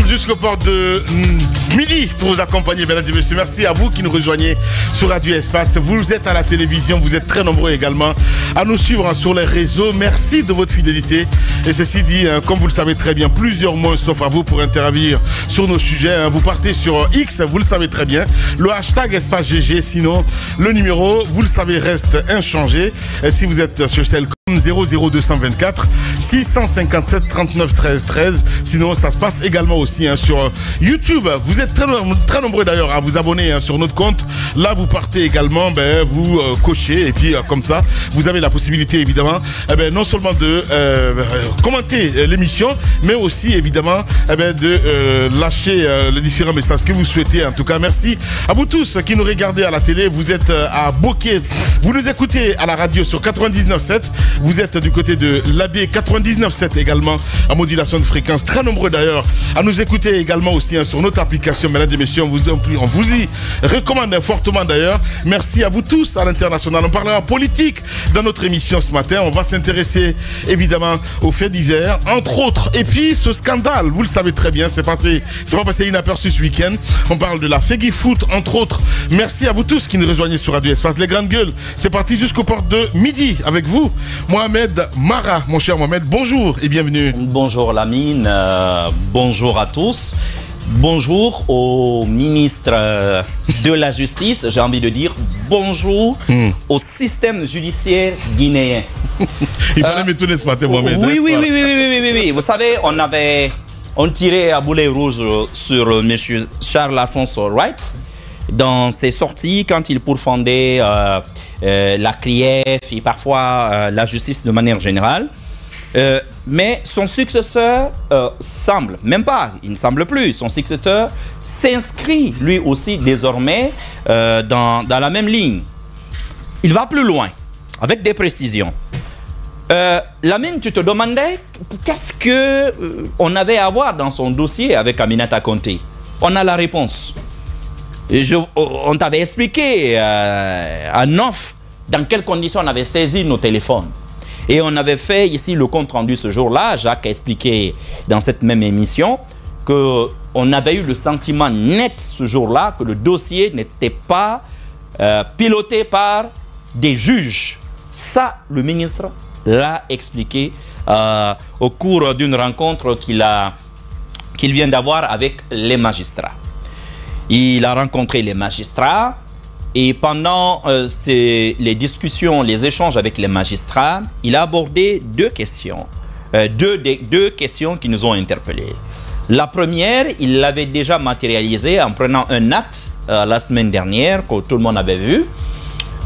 jusqu'au port de midi pour vous accompagner, mesdames et messieurs. Merci à vous qui nous rejoignez sur Radio Espace. Vous êtes à la télévision, vous êtes très nombreux également à nous suivre sur les réseaux. Merci de votre fidélité. Et ceci dit, comme vous le savez très bien, plusieurs mots s'offrent à vous pour intervenir sur nos sujets. Vous partez sur X, vous le savez très bien, le hashtag Espace GG. Sinon, le numéro, vous le savez, reste inchangé. Et si vous êtes sur celle 00224 657 39 13 13. Sinon, ça se passe également aussi sur YouTube. Vous êtes très nombreux d'ailleurs à vous abonner sur notre compte. Là, vous partez également, vous cochez et puis comme ça, vous avez la possibilité évidemment, non seulement de commenter l'émission, mais aussi évidemment de lâcher les différents messages que vous souhaitez. En tout cas, merci à vous tous qui nous regardez à la télé. Vous êtes à Bokeh, vous nous écoutez à la radio sur 99.7. Vous êtes du côté de l'AB 99.7 également en modulation de fréquence. Très nombreux d'ailleurs à nous écouter également aussi sur notre application. Mesdames et messieurs, on vous y recommande fortement d'ailleurs. Merci à vous tous à l'international. On parlera politique dans notre émission ce matin. On va s'intéresser évidemment aux faits divers, entre autres. Et puis ce scandale, vous le savez très bien, c'est pas passé inaperçu ce week-end. On parle de la Fegui Foot, entre autres. Merci à vous tous qui nous rejoignez sur Radio Espace. Les grandes gueules, c'est parti jusqu'au port de midi avec vous. Mohamed Mara, mon cher Mohamed, bonjour et bienvenue. Bonjour Lamine, bonjour à tous. Bonjour au ministre de la Justice, j'ai envie de dire bonjour au système judiciaire guinéen. Il fallait m'étonner ce matin, Mohamed. Oui. Vous savez, on tirait à boulet rouge sur M. Charles-Alphonse Wright dans ses sorties quand il pourfendait la CRIEF et parfois la justice de manière générale. Mais son successeur semble, même pas, il ne semble plus, son successeur s'inscrit lui aussi désormais dans la même ligne. Il va plus loin, avec des précisions. Lamine, tu te demandais qu'est-ce qu'on avait à voir dans son dossier avec Aminata Conté. On a la réponse. On t'avait expliqué en off dans quelles conditions on avait saisi nos téléphones. Et on avait fait ici le compte rendu ce jour-là. Jacques a expliqué dans cette même émission qu'on avait eu le sentiment net ce jour-là que le dossier n'était pas piloté par des juges. Ça, le ministre l'a expliqué au cours d'une rencontre qu'il vient d'avoir avec les magistrats. Il a rencontré les magistrats et pendant les discussions, les échanges avec les magistrats, il a abordé deux questions. Deux questions qui nous ont interpellés. La première, il l'avait déjà matérialisée en prenant un acte la semaine dernière que tout le monde avait vu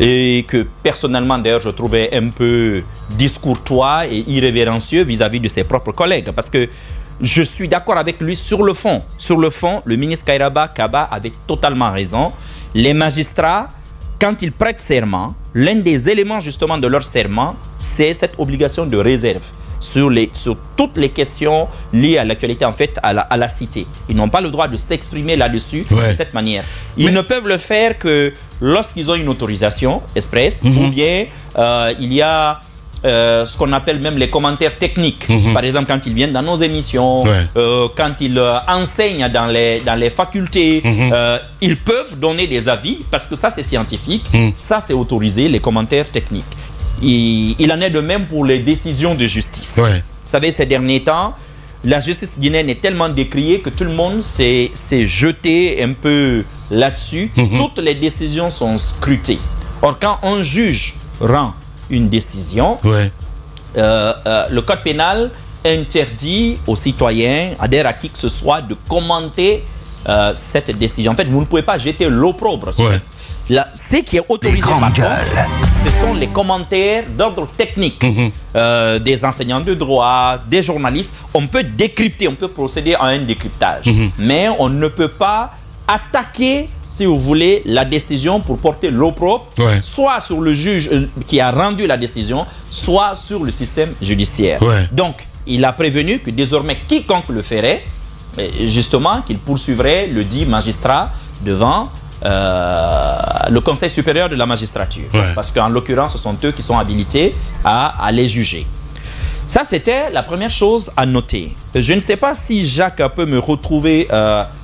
et que personnellement d'ailleurs je trouvais un peu discourtois et irrévérencieux vis-à-vis de ses propres collègues parce que je suis d'accord avec lui sur le fond. Sur le fond, le ministre Kairaba Kaba avait totalement raison. Les magistrats, quand ils prêtent serment, l'un des éléments justement de leur serment, c'est cette obligation de réserve sur toutes les questions liées à l'actualité, en fait, à la cité. Ils n'ont pas le droit de s'exprimer là-dessus de cette manière. Ils ne peuvent le faire que lorsqu'ils ont une autorisation express ou bien il y a ce qu'on appelle même les commentaires techniques. Par exemple, quand ils viennent dans nos émissions, quand ils enseignent dans les facultés, ils peuvent donner des avis parce que ça c'est scientifique, ça c'est autorisé, les commentaires techniques. Il en est de même pour les décisions de justice. Vous savez, ces derniers temps, la justice guinéenne est tellement décriée que tout le monde s'est jeté un peu là-dessus. Toutes les décisions sont scrutées. Or, quand un juge rend une décision, le code pénal interdit aux citoyens, à qui que ce soit, de commenter cette décision. En fait, vous ne pouvez pas jeter l'opprobre sur ce qui est autorisé par contre, ce sont les commentaires d'ordre technique des enseignants de droit, des journalistes. On peut décrypter, on peut procéder à un décryptage, mais on ne peut pas attaquer, si vous voulez, la décision pour porter l'opprobre, soit sur le juge qui a rendu la décision, soit sur le système judiciaire. Donc, il a prévenu que désormais, quiconque le ferait, justement, qu'il poursuivrait le dit magistrat devant le Conseil supérieur de la magistrature. Parce qu'en l'occurrence, ce sont eux qui sont habilités à les juger. Ça, c'était la première chose à noter. Je ne sais pas si Jacques peut me retrouver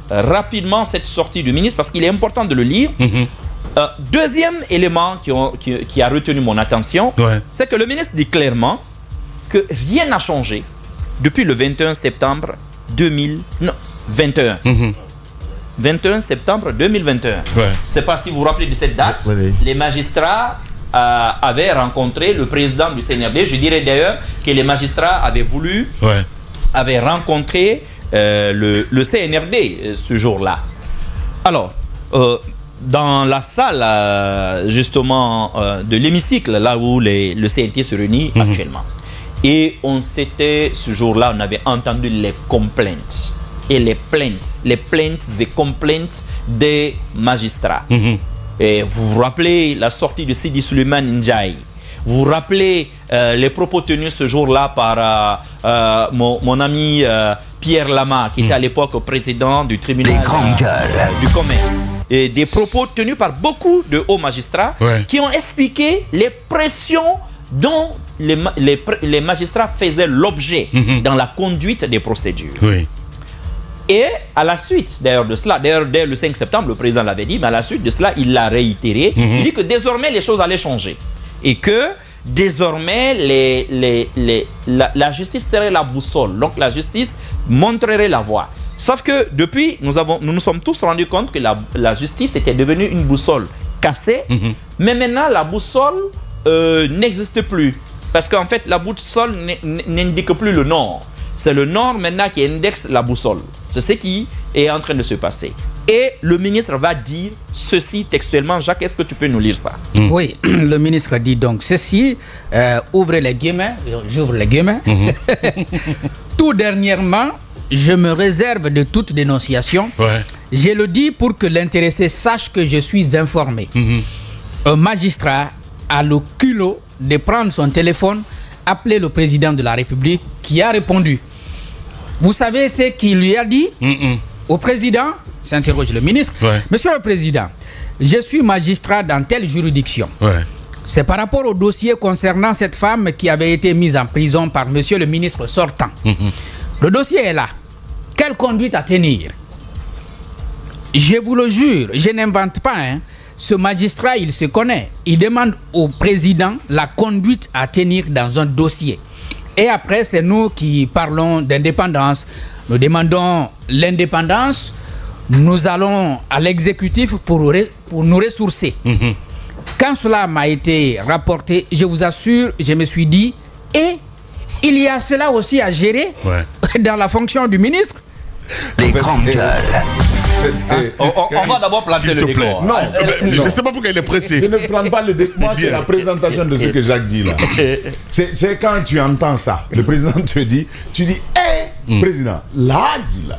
rapidement cette sortie du ministre, parce qu'il est important de le lire. Deuxième élément qui a retenu mon attention, c'est que le ministre dit clairement que rien n'a changé depuis le 21 septembre 2021. 21 septembre 2021. Je ne sais pas si vous vous rappelez de cette date. Les magistrats avaient rencontré le président du CNRD. Je dirais d'ailleurs que les magistrats avaient rencontré le CNRD ce jour-là. Alors, dans la salle justement de l'hémicycle, là où le CNT se réunit actuellement. Et on s'était, ce jour-là, on avait entendu les complaintes. Et les plaintes et complaintes des magistrats. Et vous vous rappelez la sortie de Sidi Suleiman Ndiaye. Vous vous rappelez les propos tenus ce jour-là par mon ami Pierre Lama, qui était à l'époque président du tribunal du commerce. Et des propos tenus par beaucoup de hauts magistrats qui ont expliqué les pressions dont les magistrats faisaient l'objet dans la conduite des procédures. Et à la suite d'ailleurs de cela, dès le 5 septembre, le président l'avait dit, mais à la suite de cela, il l'a réitéré. Il dit que désormais, les choses allaient changer. Et que désormais, la justice serait la boussole. Donc la justice montrerait la voie. Sauf que depuis, nous nous sommes tous rendus compte que la justice était devenue une boussole cassée. Mais maintenant, la boussole n'existe plus. Parce qu'en fait, la boussole n'indique plus le nord. C'est le nord maintenant qui indexe la boussole. C'est ce qui est en train de se passer. Et le ministre va dire ceci textuellement. Jacques, est-ce que tu peux nous lire ça? Oui, le ministre dit donc ceci. Ouvrez les guillemets. J'ouvre les guillemets. Tout dernièrement, je me réserve de toute dénonciation. Je le dis pour que l'intéressé sache que je suis informé. Un magistrat a le culot de prendre son téléphone, appeler le président de la République, qui a répondu. Vous savez ce qu'il lui a dit au président? S'interroge le ministre. Monsieur le Président, je suis magistrat dans telle juridiction. C'est par rapport au dossier concernant cette femme qui avait été mise en prison par monsieur le ministre sortant. Le dossier est là. Quelle conduite à tenir? Je vous le jure, je n'invente pas. Ce magistrat, il se connaît. Il demande au président la conduite à tenir dans un dossier. Et après, c'est nous qui parlons d'indépendance. Nous demandons l'indépendance. Nous allons à l'exécutif pour nous ressourcer. Quand cela m'a été rapporté, je vous assure, je me suis dit, et il y a cela aussi à gérer dans la fonction du ministre. Les grandes gueules. On va d'abord planter le décor. Non, je ne sais pas pourquoi il est pressé. Je ne prends pas le décor. Moi, c'est la présentation de ce que Jacques dit là. C'est quand tu entends ça, le président te dit, tu dis, hé, président, là, dis là.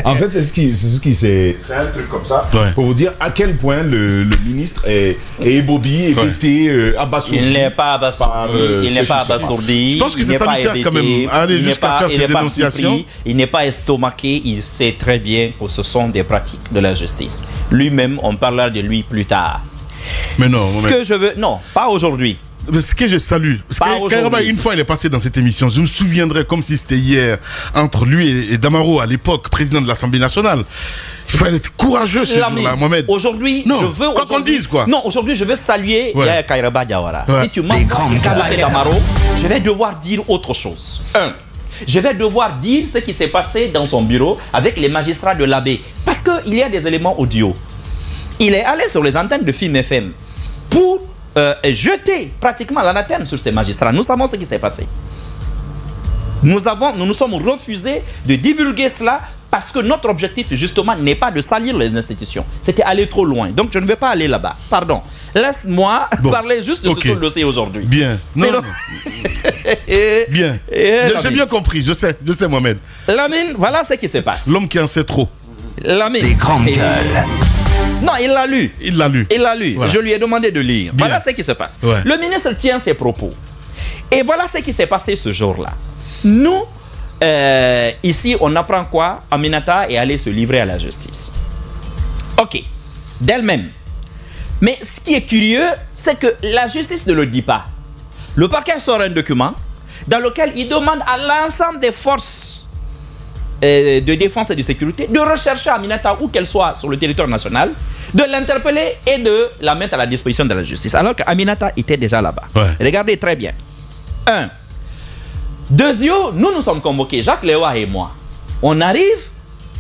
En fait, c'est un truc comme ça pour vous dire à quel point le ministre est ébobie, hébété, abasourdi. Il n'est pas abasourdi. Il n'est pas abasourdi. Je pense que c'est salutaire quand même. Aller jusqu'à faire ces dénonciations. Il n'est pas estomaqué. Il sait très bien que ce sont des pratiques de la justice. Lui-même, on parlera de lui plus tard. Mais non. Ce que je veux... Non, pas aujourd'hui. Ce que je salue, parce que carrément, une fois il est passé dans cette émission, je me souviendrai comme si c'était hier, entre lui et Damaro, à l'époque, président de l'Assemblée nationale. Il fallait être courageux ce jour-là, Mohamed. Aujourd'hui, je veux... Quoi qu'on dise, quoi. Non, aujourd'hui, je veux saluer Yaya Kairaba Diawara. Si tu m'entends, Damaro, je vais devoir dire autre chose. Je vais devoir dire ce qui s'est passé dans son bureau avec les magistrats de l'AB. Parce qu'il y a des éléments audio. Il est allé sur les antennes de Film FM pour jeter pratiquement l'anathème sur ces magistrats. Nous savons ce qui s'est passé. Nous nous sommes refusés de divulguer cela parce que notre objectif, justement, n'est pas de salir les institutions. C'était aller trop loin. Donc, je ne vais pas aller là-bas. Pardon. Laisse-moi parler juste de ce dossier aujourd'hui. Bien. Non. Bien. J'ai bien compris. Je sais, Mohamed. Lamine, voilà ce qui se passe. L'homme qui en sait trop. Lamine. Les grandes gueules. Non, il l'a lu. Il l'a lu. Il l'a lu. Voilà. Je lui ai demandé de lire. Bien. Voilà ce qui se passe. Le ministre tient ses propos. Et voilà ce qui s'est passé ce jour-là. Nous, ici, on apprend quoi? Aminata est allée se livrer à la justice. Ok, d'elle-même. Mais ce qui est curieux, c'est que la justice ne le dit pas. Le parquet sort un document dans lequel il demande à l'ensemble des forces de défense et de sécurité de rechercher Aminata où qu'elle soit sur le territoire national, de l'interpeller et de la mettre à la disposition de la justice. Alors qu'Aminata était déjà là-bas. Ouais. Regardez très bien. 1. Deuxièmement, nous sommes convoqués, Jacques Léoa et moi. On arrive,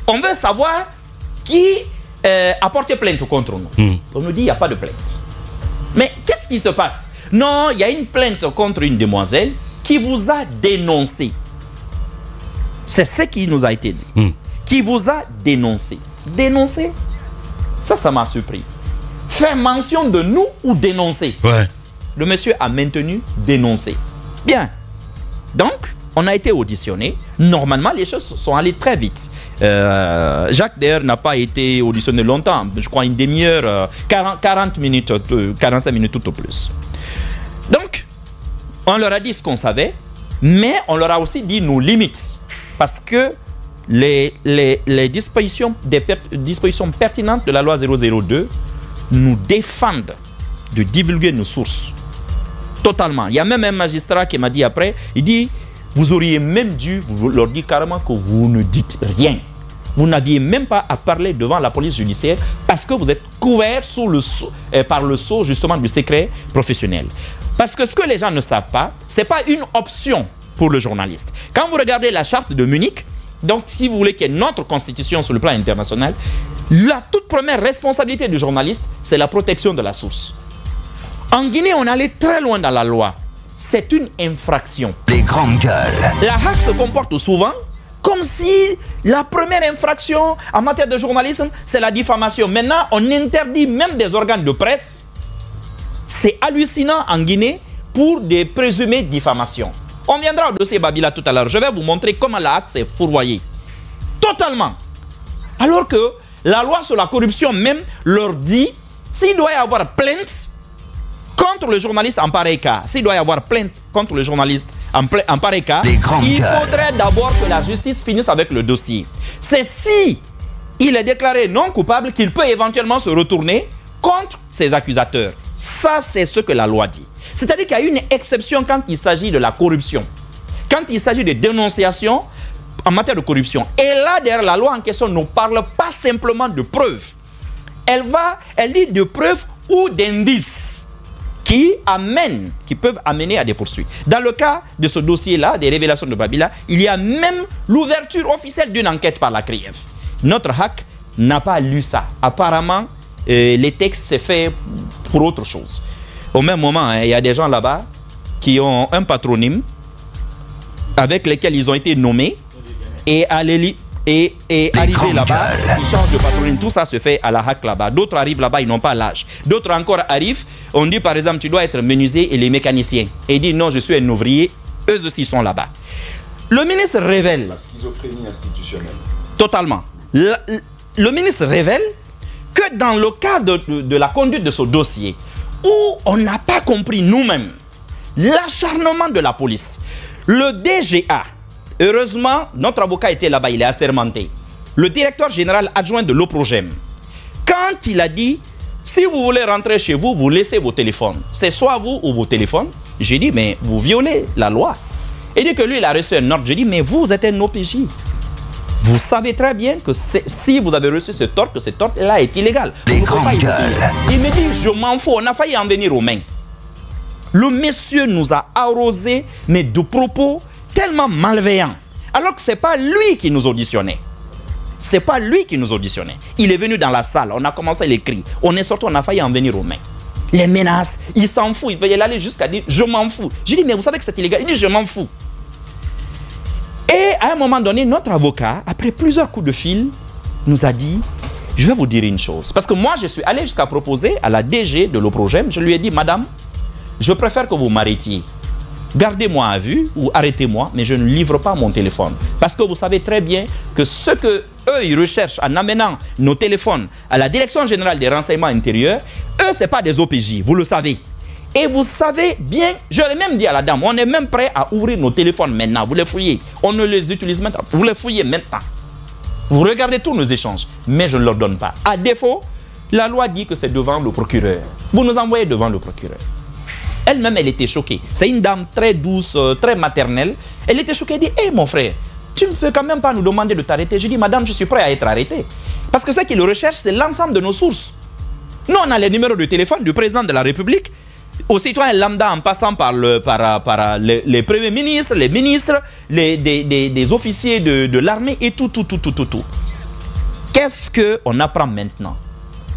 on veut savoir qui a porté plainte contre nous. On nous dit qu'il n'y a pas de plainte. Mais qu'est-ce qui se passe? Non, il y a une plainte contre une demoiselle qui vous a dénoncé. C'est ce qui nous a été dit. Qui vous a dénoncé. Dénoncé? Ça m'a surpris. Faire mention de nous ou dénoncer? Ouais. Le monsieur a maintenu dénoncer. Bien. Donc, on a été auditionné. Normalement, les choses sont allées très vite. Jacques, d'ailleurs, n'a pas été auditionné longtemps. Je crois une demi-heure, 40 minutes, 45 minutes tout au plus. Donc, on leur a dit ce qu'on savait, mais on leur a aussi dit nos limites. Parce que les dispositions pertinentes de la loi 002 nous défendent de divulguer nos sources. Totalement. Il y a même un magistrat qui m'a dit après, il dit, vous auriez même dû leur dire carrément que vous ne dites rien. Vous n'aviez même pas à parler devant la police judiciaire parce que vous êtes couvert par le sceau justement du secret professionnel. Parce que ce que les gens ne savent pas, ce n'est pas une option pour le journaliste. Quand vous regardez la charte de Munich, donc si vous voulez qu'il y ait notre constitution sur le plan international, la toute première responsabilité du journaliste, c'est la protection de la source. En Guinée, on allait très loin dans la loi. C'est une infraction. Les grandes gueules. La HAC se comporte souvent comme si la première infraction en matière de journalisme, c'est la diffamation. Maintenant, on interdit même des organes de presse. C'est hallucinant en Guinée pour des présumées diffamations. On viendra au dossier Babila tout à l'heure. Je vais vous montrer comment la HAC s'est fourvoyée. Totalement. Alors que la loi sur la corruption même leur dit, s'il doit y avoir plainte contre le journaliste en pareil cas, s'il doit y avoir plainte contre le journaliste en pareil cas, il faudrait d'abord que la justice finisse avec le dossier. C'est si il est déclaré non coupable qu'il peut éventuellement se retourner contre ses accusateurs. Ça, c'est ce que la loi dit. C'est-à-dire qu'il y a une exception quand il s'agit de la corruption. Quand il s'agit de dénonciation en matière de corruption. Et là, derrière la loi en question ne parle pas simplement de preuves. Elle dit de preuves ou d'indices qui peuvent amener à des poursuites. Dans le cas de ce dossier-là, des révélations de Babila, il y a même l'ouverture officielle d'une enquête par la CRIEF. Notre HAC n'a pas lu ça. Apparemment, les textes c'est fait pour autre chose. Au même moment, il y a des gens là-bas qui ont un patronyme avec lesquels ils ont été nommés et arriver là-bas, ils changent de patronyme. Tout ça se fait à la HAC là-bas. D'autres arrivent là-bas, ils n'ont pas l'âge. D'autres encore arrivent, on dit par exemple, tu dois être menuisier et les mécaniciens. Et ils disent non, je suis un ouvrier. Eux aussi sont là-bas. Le ministre révèle... La schizophrénie institutionnelle. Totalement. Le ministre révèle que dans le cas de la conduite de ce dossier, où on n'a pas compris nous-mêmes l'acharnement de la police, le DGA, heureusement, notre avocat était là-bas, il est assermenté. Le directeur général adjoint de l'OPROGEM, quand il a dit, si vous voulez rentrer chez vous, vous laissez vos téléphones. C'est soit vous ou vos téléphones. J'ai dit, mais vous violez la loi. Il dit que lui, il a reçu un ordre. J'ai dit, mais vous êtes un OPJ. Vous savez très bien que si vous avez reçu cet ordre, que cet ordre-là est illégal. Il me dit, je m'en fous, on a failli en venir aux mains. Le monsieur nous a arrosé, mais de propos tellement malveillants. Alors que ce n'est pas lui qui nous auditionnait. Ce n'est pas lui qui nous auditionnait. Il est venu dans la salle, on a commencé les cris. On est sorti, on a failli en venir aux mains. Les menaces, il s'en fout. Il va y aller jusqu'à dire, je m'en fous. J'ai dit, mais vous savez que c'est illégal. Il dit, je m'en fous. Et à un moment donné, notre avocat, après plusieurs coups de fil, nous a dit, je vais vous dire une chose. Parce que moi, je suis allé jusqu'à proposer à la DG de l'OPROGEM, je lui ai dit, madame, je préfère que vous m'arrêtiez. Gardez-moi à vue ou arrêtez-moi, mais je ne livre pas mon téléphone. Parce que vous savez très bien que ce que eux, ils recherchent en amenant nos téléphones à la Direction Générale des Renseignements Intérieurs, eux, ce n'est pas des OPJ, vous le savez. Et vous savez bien, je l'ai même dit à la dame, on est même prêt à ouvrir nos téléphones maintenant. Vous les fouillez, on ne les utilise maintenant. Vous les fouillez maintenant. Vous regardez tous nos échanges, mais je ne leur donne pas. À défaut, la loi dit que c'est devant le procureur. Vous nous envoyez devant le procureur. Elle-même, elle était choquée. C'est une dame très douce, très maternelle. Elle était choquée, elle dit, hé mon frère, tu ne peux quand même pas nous demander de t'arrêter. Je dis, madame, je suis prêt à être arrêté. Parce que ce qu'il recherche, c'est l'ensemble de nos sources. Nous, on a les numéros de téléphone du président de la République, aux citoyens lambda en passant par les premiers ministres, les ministres, des officiers de l'armée et tout. Qu'est-ce qu'on apprend maintenant?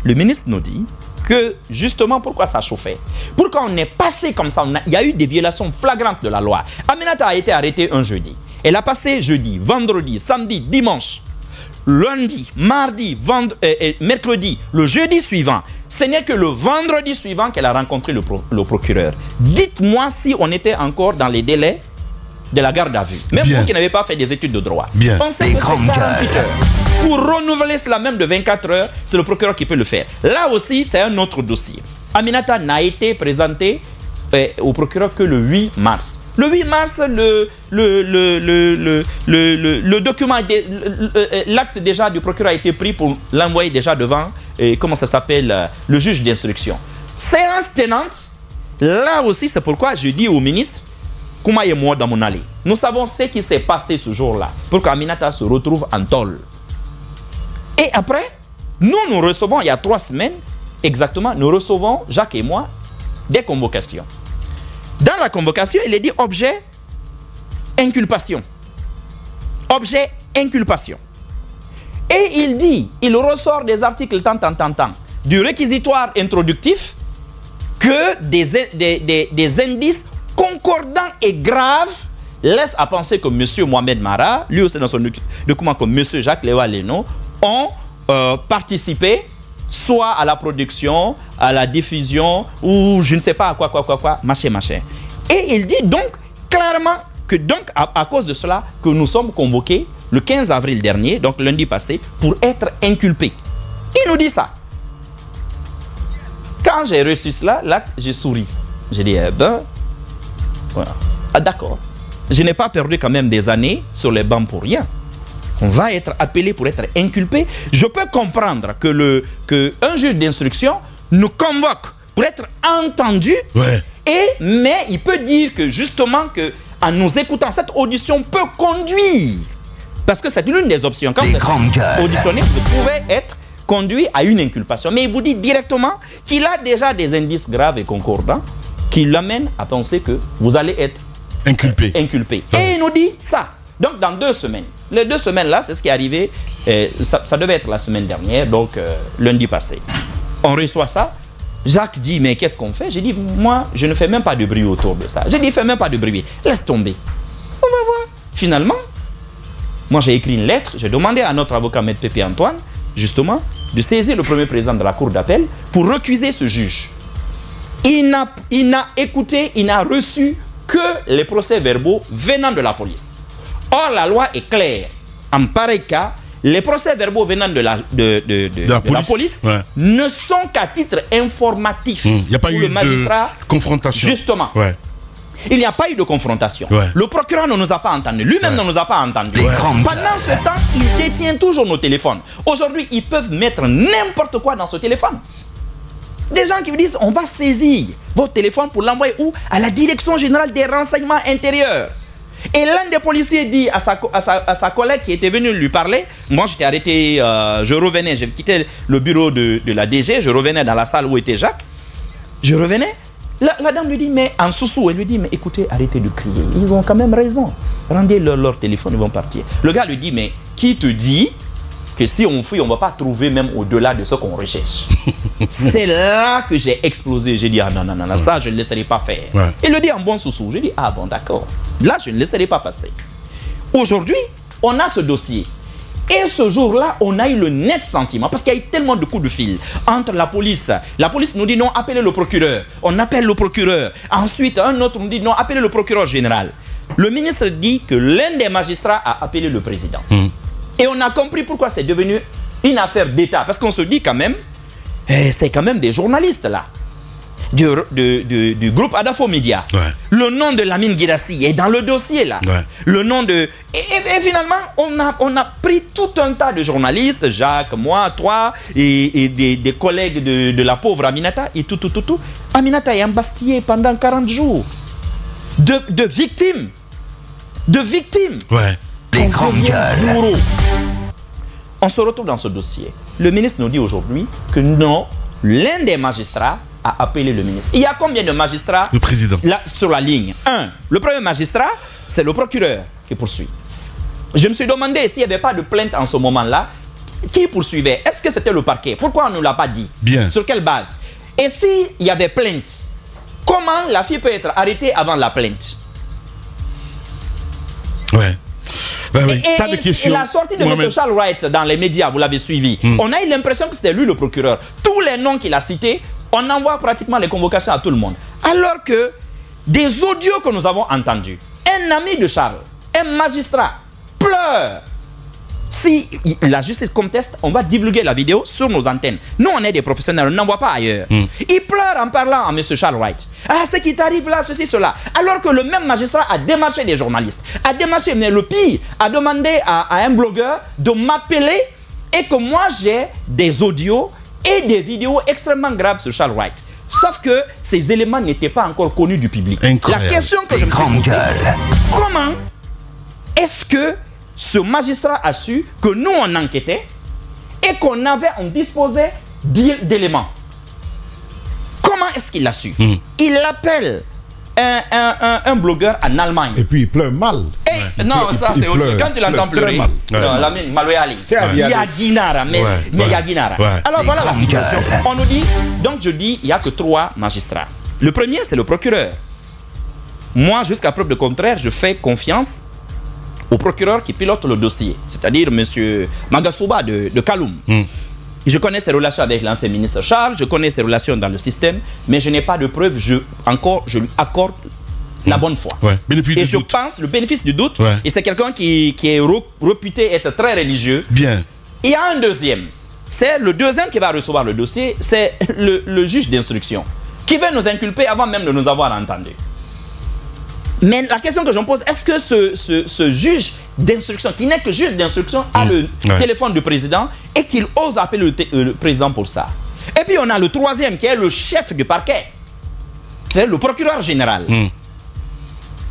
Le ministre nous dit que justement pourquoi ça chauffait. Pourquoi on est passé comme ça, il y a eu des violations flagrantes de la loi. Aminata a été arrêtée un jeudi. Elle a passé jeudi, vendredi, samedi, dimanche, lundi, mardi, mercredi, le jeudi suivant. Ce n'est que le vendredi suivant qu'elle a rencontré le procureur. Dites-moi si on était encore dans les délais de la garde à vue. Même vous qui n'avez pas fait des études de droit. Pensez que c'est 48 heures. Pour renouveler cela même de 24 heures, c'est le procureur qui peut le faire. Là aussi, c'est un autre dossier. Aminata n'a été présentée au procureur que le 8 mars. Le 8 mars, le document, l'acte déjà du procureur a été pris pour l'envoyer déjà devant, comment ça s'appelle, le juge d'instruction. Séance tenante, là aussi, c'est pourquoi je dis au ministre, Kouma et moi dans mon allée, nous savons ce qui s'est passé ce jour-là, pour qu'Aminata se retrouve en tôle. Et après, nous recevons, il y a 3 semaines, exactement, nous recevons, Jacques et moi, des convocations. Dans la convocation, il est dit objet, inculpation. Objet, inculpation. Et il dit, il ressort des articles tant, du réquisitoire introductif, que des indices concordants et graves laissent à penser que M. Mohamed Mara, lui aussi dans son document comme M. Jacques Léo Aleno, ont participé soit à la production, à la diffusion, ou je ne sais pas à quoi, machin. Et il dit donc clairement que donc à cause de cela, que nous sommes convoqués le 15 avril dernier, donc lundi passé, pour être inculpés. Il nous dit ça. Quand j'ai reçu cela, là, j'ai souri. J'ai dit, voilà. Ah, d'accord. Je n'ai pas perdu quand même des années sur les bancs pour rien. On va être appelé pour être inculpé. Je peux comprendre que un juge d'instruction nous convoque pour être entendu, mais il peut dire que justement que en nous écoutant, cette audition peut conduire, parce que c'est l'une des options. Quand vous êtes auditionné, vous pouvez être conduit à une inculpation. Mais il vous dit directement qu'il a déjà des indices graves et concordants qui l'amènent à penser que vous allez être inculpé. Et il nous dit ça. Donc, dans 2 semaines. Les 2 semaines-là, c'est ce qui est arrivé. Ça devait être la semaine dernière, donc lundi passé. On reçoit ça. Jacques dit, mais qu'est-ce qu'on fait? J'ai dit, moi, je ne fais même pas de bruit autour de ça. J'ai dit, fais même pas de bruit. Laisse tomber. On va voir. Finalement, moi, j'ai écrit une lettre. J'ai demandé à notre avocat, M. Pépé Antoine, justement, de saisir le premier président de la cour d'appel pour recuser ce juge. Il n'a écouté, il n'a reçu que les procès-verbaux venant de la police. Or, la loi est claire. En pareil cas, les procès-verbaux venant de la police ne sont qu'à titre informatif. Il n'y a pas eu de confrontation. Justement. Il n'y a pas eu de confrontation. Le procureur ne nous a pas entendus. Lui-même ne nous a pas entendus. Pendant ce temps, il détient toujours nos téléphones. Aujourd'hui, ils peuvent mettre n'importe quoi dans ce téléphone. Des gens qui vous disent, on va saisir votre téléphone pour l'envoyer où? À la Direction Générale des Renseignements Intérieurs. Et l'un des policiers dit à sa collègue qui était venue lui parler, moi j'étais arrêté, je revenais, j'ai quitté le bureau de la DG, je revenais dans la salle où était Jacques, je revenais, la dame lui dit, mais en sous-sous, elle lui dit, mais écoutez, arrêtez de crier, ils ont quand même raison, rendez leur téléphone, ils vont partir. Le gars lui dit, mais qui te dit que si on fouille, on ne va pas trouver même au-delà de ce qu'on recherche? C'est là que j'ai explosé. J'ai dit, ah non, ça, je ne laisserai pas faire. Il le dit en bon sous-sous. J'ai dit, ah bon, d'accord. Là, je ne laisserai pas passer. Aujourd'hui, on a ce dossier. Et ce jour-là, on a eu le net sentiment, parce qu'il y a eu tellement de coups de fil entre la police. La police nous dit, non, appelez le procureur. On appelle le procureur. Ensuite, un autre nous dit, non, appelez le procureur général. Le ministre dit que l'un des magistrats a appelé le président. Et on a compris pourquoi c'est devenu une affaire d'État. Parce qu'on se dit quand même, c'est quand même des journalistes là. du groupe Adafo Media. Le nom de Lamine Guirassy est dans le dossier là. Le nom de... Et finalement, on a pris tout un tas de journalistes, Jacques, moi, toi, et des collègues de la pauvre Aminata, et tout. Aminata est embastillée pendant 40 jours. De victimes. De victimes. Les grandes gueules. On se retrouve dans ce dossier. Le ministre nous dit aujourd'hui que non, l'un des magistrats a appelé le ministre. Il y a combien de magistrats le président. Là, sur la ligne? Le premier magistrat, c'est le procureur qui poursuit. Je me suis demandé s'il n'y avait pas de plainte en ce moment-là, qui poursuivait? Est-ce que c'était le parquet? Pourquoi on ne l'a pas dit? Sur quelle base? Et s'il y avait plainte, comment la fille peut être arrêtée avant la plainte? Et la sortie de M. Charles Wright dans les médias, vous l'avez suivi, on a eu l'impression que c'était lui le procureur. Tous les noms qu'il a cités, on envoie pratiquement les convocations à tout le monde. Alors que des audios que nous avons entendus, un ami de Charles, un magistrat, pleure. Si la justice conteste, on va divulguer la vidéo sur nos antennes. Nous, on est des professionnels, on n'en voit pas ailleurs. Il pleure en parlant à M. Charles Wright. Ah, ce qui t'arrive là, ceci, cela. Alors que le même magistrat a démarché des journalistes. A démarché, mais le pire, a demandé à un blogueur de m'appeler et que moi, j'ai des audios et des vidéos extrêmement graves sur Charles Wright. Sauf que ces éléments n'étaient pas encore connus du public. Incroyable. La question que je me suis posée, comment est-ce que ce magistrat a su que nous on enquêtait et on disposait d'éléments? Comment est-ce qu'il l'a su? Il appelle un blogueur en Allemagne. Et puis il pleure mal. Non, ça c'est autre chose. Quand tu l'entends pleurer, Lamine Maloyali, Yaginara, mais Yaginara. Alors voilà la situation. On nous dit, donc je dis, il n'y a que 3 magistrats. Le premier, c'est le procureur. Moi, jusqu'à preuve de contraire, je fais confiance au procureur qui pilote le dossier, c'est-à-dire M. Magasuba de Kaloum. Je connais ses relations avec l'ancien ministre Charles, je connais ses relations dans le système, mais je n'ai pas de preuves, je lui accorde la bonne foi. Et je pense, le bénéfice du doute, et c'est quelqu'un qui est réputé être très religieux. Il y a un deuxième, c'est le deuxième qui va recevoir le dossier, c'est le juge d'instruction, qui veut nous inculper avant même de nous avoir entendus. Mais la question que je me pose, est-ce que ce juge d'instruction, qui n'est que juge d'instruction, a le téléphone du président et qu'il ose appeler le président pour ça? Et puis on a le troisième qui est le chef du parquet. C'est le procureur général.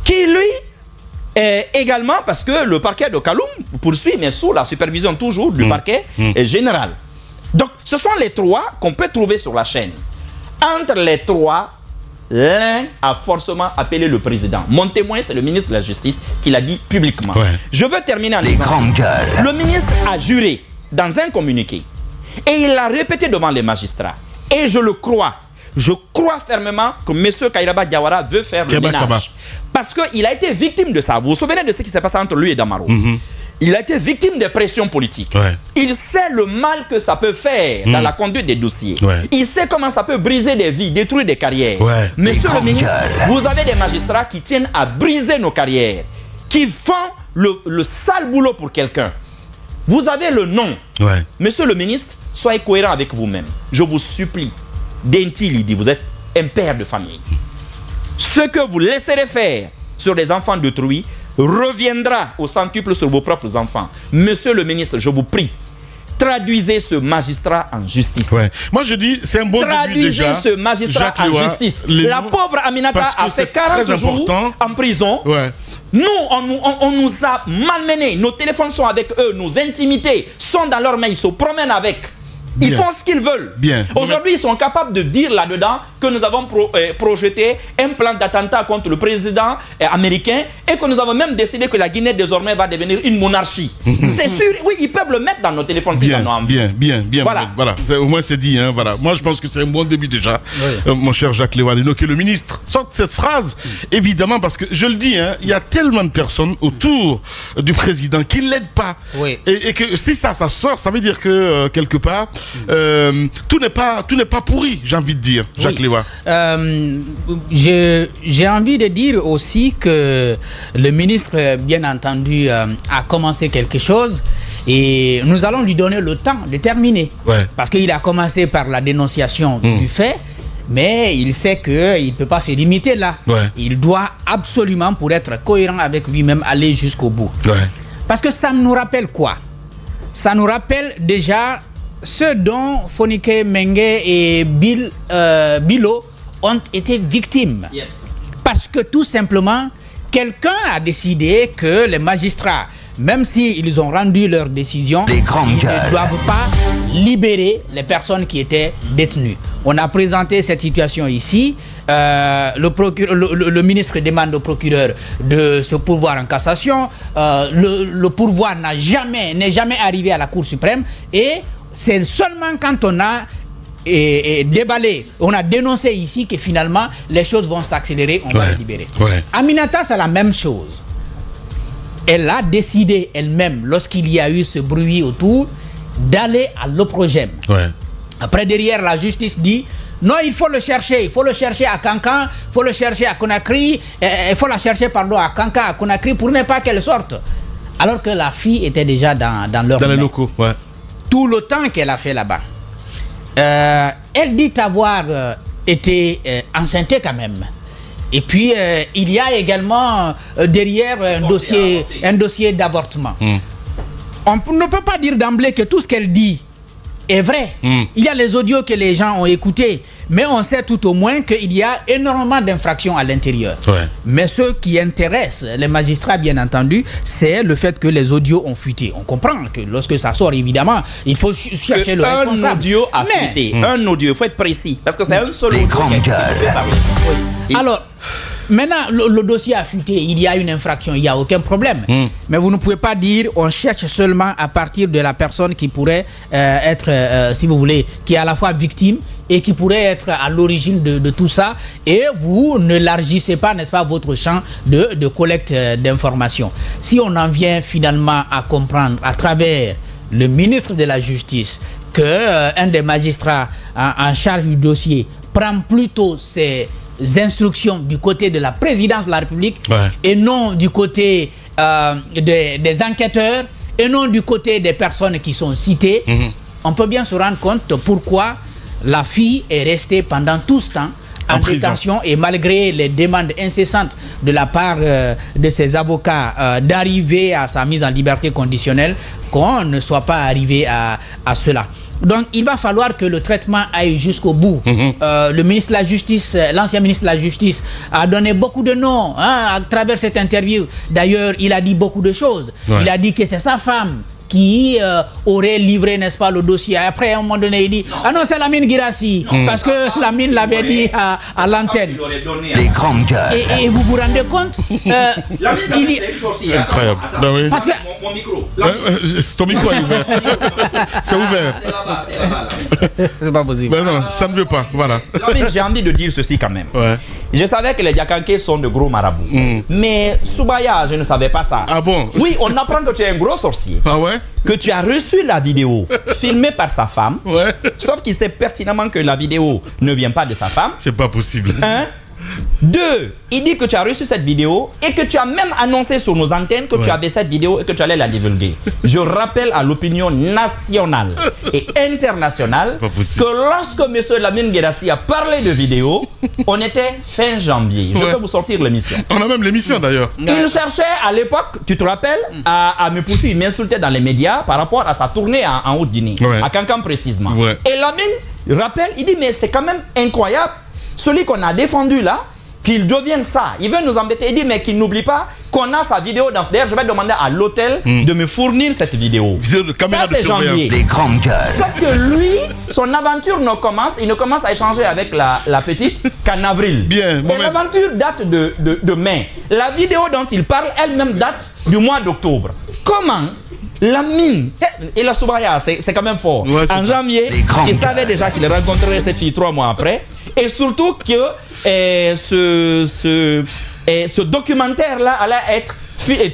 Qui lui, également, parce que le parquet de Kaloum poursuit, mais sous la supervision toujours du parquet général. Donc ce sont les 3 qu'on peut trouver sur la chaîne. Entre les 3, l'un a forcément appelé le président. Mon témoin, c'est le ministre de la Justice qui l'a dit publiquement. Je veux terminer en disant le ministre a juré dans un communiqué et il l'a répété devant les magistrats. Et je le crois. Je crois fermement que M. Kairaba Diawara veut faire le ménage. Parce qu'il a été victime de ça. Vous vous souvenez de ce qui s'est passé entre lui et Damaro? Il a été victime des pressions politiques. Il sait le mal que ça peut faire dans la conduite des dossiers. Il sait comment ça peut briser des vies, détruire des carrières. Monsieur le ministre, vous avez des magistrats qui tiennent à briser nos carrières, qui font le sale boulot pour quelqu'un. Vous avez le nom. Monsieur le ministre, soyez cohérent avec vous-même. Je vous supplie. Dentil, il dit, vous êtes un père de famille. Ce que vous laisserez faire sur les enfants d'autrui reviendra au centuple sur vos propres enfants. Monsieur le ministre, je vous prie, traduisez ce magistrat en justice. Moi je dis, c'est un bon début déjà. Traduisez ce magistrat en justice. La pauvre Aminata a fait 40 jours en prison. Nous, on nous a malmenés. Nos téléphones sont avec eux, nos intimités sont dans leurs mains, ils se promènent avec. Ils font ce qu'ils veulent. Aujourd'hui, ils sont capables de dire là-dedans que nous avons projeté un plan d'attentat contre le président américain et que nous avons même décidé que la Guinée désormais va devenir une monarchie. C'est sûr, oui, ils peuvent le mettre dans nos téléphones s'ils en ont envie. Voilà. Au moins c'est dit. Moi je pense que c'est un bon début déjà, mon cher Jacques Lewalino, que le ministre sorte cette phrase, évidemment, parce que je le dis, il y a tellement de personnes autour du président qui ne l'aident pas. Et que si ça sort, ça veut dire que quelque part, tout n'est pas pourri, j'ai envie de dire, Jacques Lewa. J'ai envie de dire aussi que le ministre, bien entendu, a commencé quelque chose et nous allons lui donner le temps de terminer. Parce qu'il a commencé par la dénonciation du fait, Mais il sait qu'il ne peut pas se limiter là. Il doit absolument, pour être cohérent avec lui-même, aller jusqu'au bout. Parce que ça nous rappelle quoi? Ça nous rappelle déjà ce dont Fonike Mengue et Bilo ont été victimes. Parce que tout simplement, quelqu'un a décidé que les magistrats, même s'ils ont rendu leur décision, ils ne doivent pas libérer les personnes qui étaient détenues. On a présenté cette situation ici. Le ministre demande au procureur de se pourvoir en cassation. Le pourvoi n'est jamais arrivé à la Cour suprême. Et c'est seulement quand on a déballé, on a dénoncé ici que finalement les choses vont s'accélérer, on va les libérer. Aminata, c'est la même chose. Elle a décidé elle-même, lorsqu'il y a eu ce bruit autour, d'aller à l'Oprogem. Après, derrière, la justice dit non, il faut le chercher à Kankan, il faut le chercher à Conakry, il faut la chercher à Kankan, à Conakry, pour ne pas qu'elle sorte. Alors que la fille était déjà dans les locaux. Tout le temps qu'elle a fait là-bas. Elle dit avoir été enceinte quand même. Et puis, il y a également derrière un dossier d'avortement. On ne peut pas dire d'emblée que tout ce qu'elle dit est vrai. Il y a les audios que les gens ont écoutés, mais on sait tout au moins qu'il y a énormément d'infractions à l'intérieur. Mais ce qui intéresse les magistrats, bien entendu, c'est le fait que les audios ont fuité. On comprend que lorsque ça sort, évidemment, il faut chercher le responsable. Un audio a fuité. Un audio, il faut être précis, parce que c'est un seul audio qui a parlé. Alors, maintenant, le dossier a fuité, il y a une infraction, il n'y a aucun problème. Mais vous ne pouvez pas dire on cherche seulement à partir de la personne qui pourrait être, si vous voulez, qui est à la fois victime et qui pourrait être à l'origine de tout ça. Et vous n'élargissez pas, n'est-ce pas, votre champ de collecte d'informations. Si on en vient finalement à comprendre à travers le ministre de la Justice qu'un des magistrats en charge du dossier prend plutôt ses instructions du côté de la présidence de la République et non du côté des enquêteurs et non du côté des personnes qui sont citées, on peut bien se rendre compte pourquoi la fille est restée pendant tout ce temps en détention et malgré les demandes incessantes de la part de ses avocats d'arriver à sa mise en liberté conditionnelle, qu'on ne soit pas arrivé à cela. Donc il va falloir que le traitement aille jusqu'au bout. Le ministre de la Justice, l'ancien ministre de la Justice a donné beaucoup de noms à travers cette interview. D'ailleurs, il a dit beaucoup de choses. Il a dit que c'est sa femme qui aurait livré, n'est-ce pas, le dossier. Après, à un moment donné, il dit ah non, c'est Lamine Guirassy, parce que Lamine l'avait dit à l'antenne. Et vous vous rendez compte incroyable. Parce que mon micro. Ton micro est ouvert. C'est ouvert. C'est là-bas. C'est pas possible. Mais non, ça ne veut pas. Voilà. Lamine, j'ai envie de dire ceci quand même. Je savais que les Diakanké sont de gros marabouts. Mais Soubaya, je ne savais pas ça. Ah bon? Oui, on apprend que tu es un gros sorcier. Ah ouais? Que tu as reçu la vidéo filmée par sa femme. Sauf qu'il sait pertinemment que la vidéo ne vient pas de sa femme. C'est pas possible. 2, il dit que tu as reçu cette vidéo et que tu as même annoncé sur nos antennes que tu avais cette vidéo et que tu allais la divulguer. Je rappelle à l'opinion nationale et internationale que lorsque M. Lamine Guirassy a parlé de vidéo, on était fin janvier. Je peux vous sortir l'émission. On a même l'émission d'ailleurs. Il cherchait à l'époque, tu te rappelles, à me poursuivre, m'insulter dans les médias par rapport à sa tournée en Haute-Guinée, à Kankan précisément. Et Lamine rappelle, il dit mais c'est quand même incroyable. Celui qu'on a défendu là, qu'il devienne ça. Il veut nous embêter. Il dit, mais qu'il n'oublie pas qu'on a sa vidéo dans ce. D'ailleurs, je vais demander à l'hôtel de me fournir cette vidéo. Ça, c'est janvier. Sauf que lui, son aventure ne commence, il ne commence à échanger avec la petite qu'en avril. Et l'aventure date de mai. La vidéo dont il parle, elle-même date du mois d'octobre. Comment Lamine et la Soubaya, c'est quand même fort. En janvier, il savait déjà qu'il rencontrerait cette fille 3 mois après. Et surtout que ce documentaire-là allait être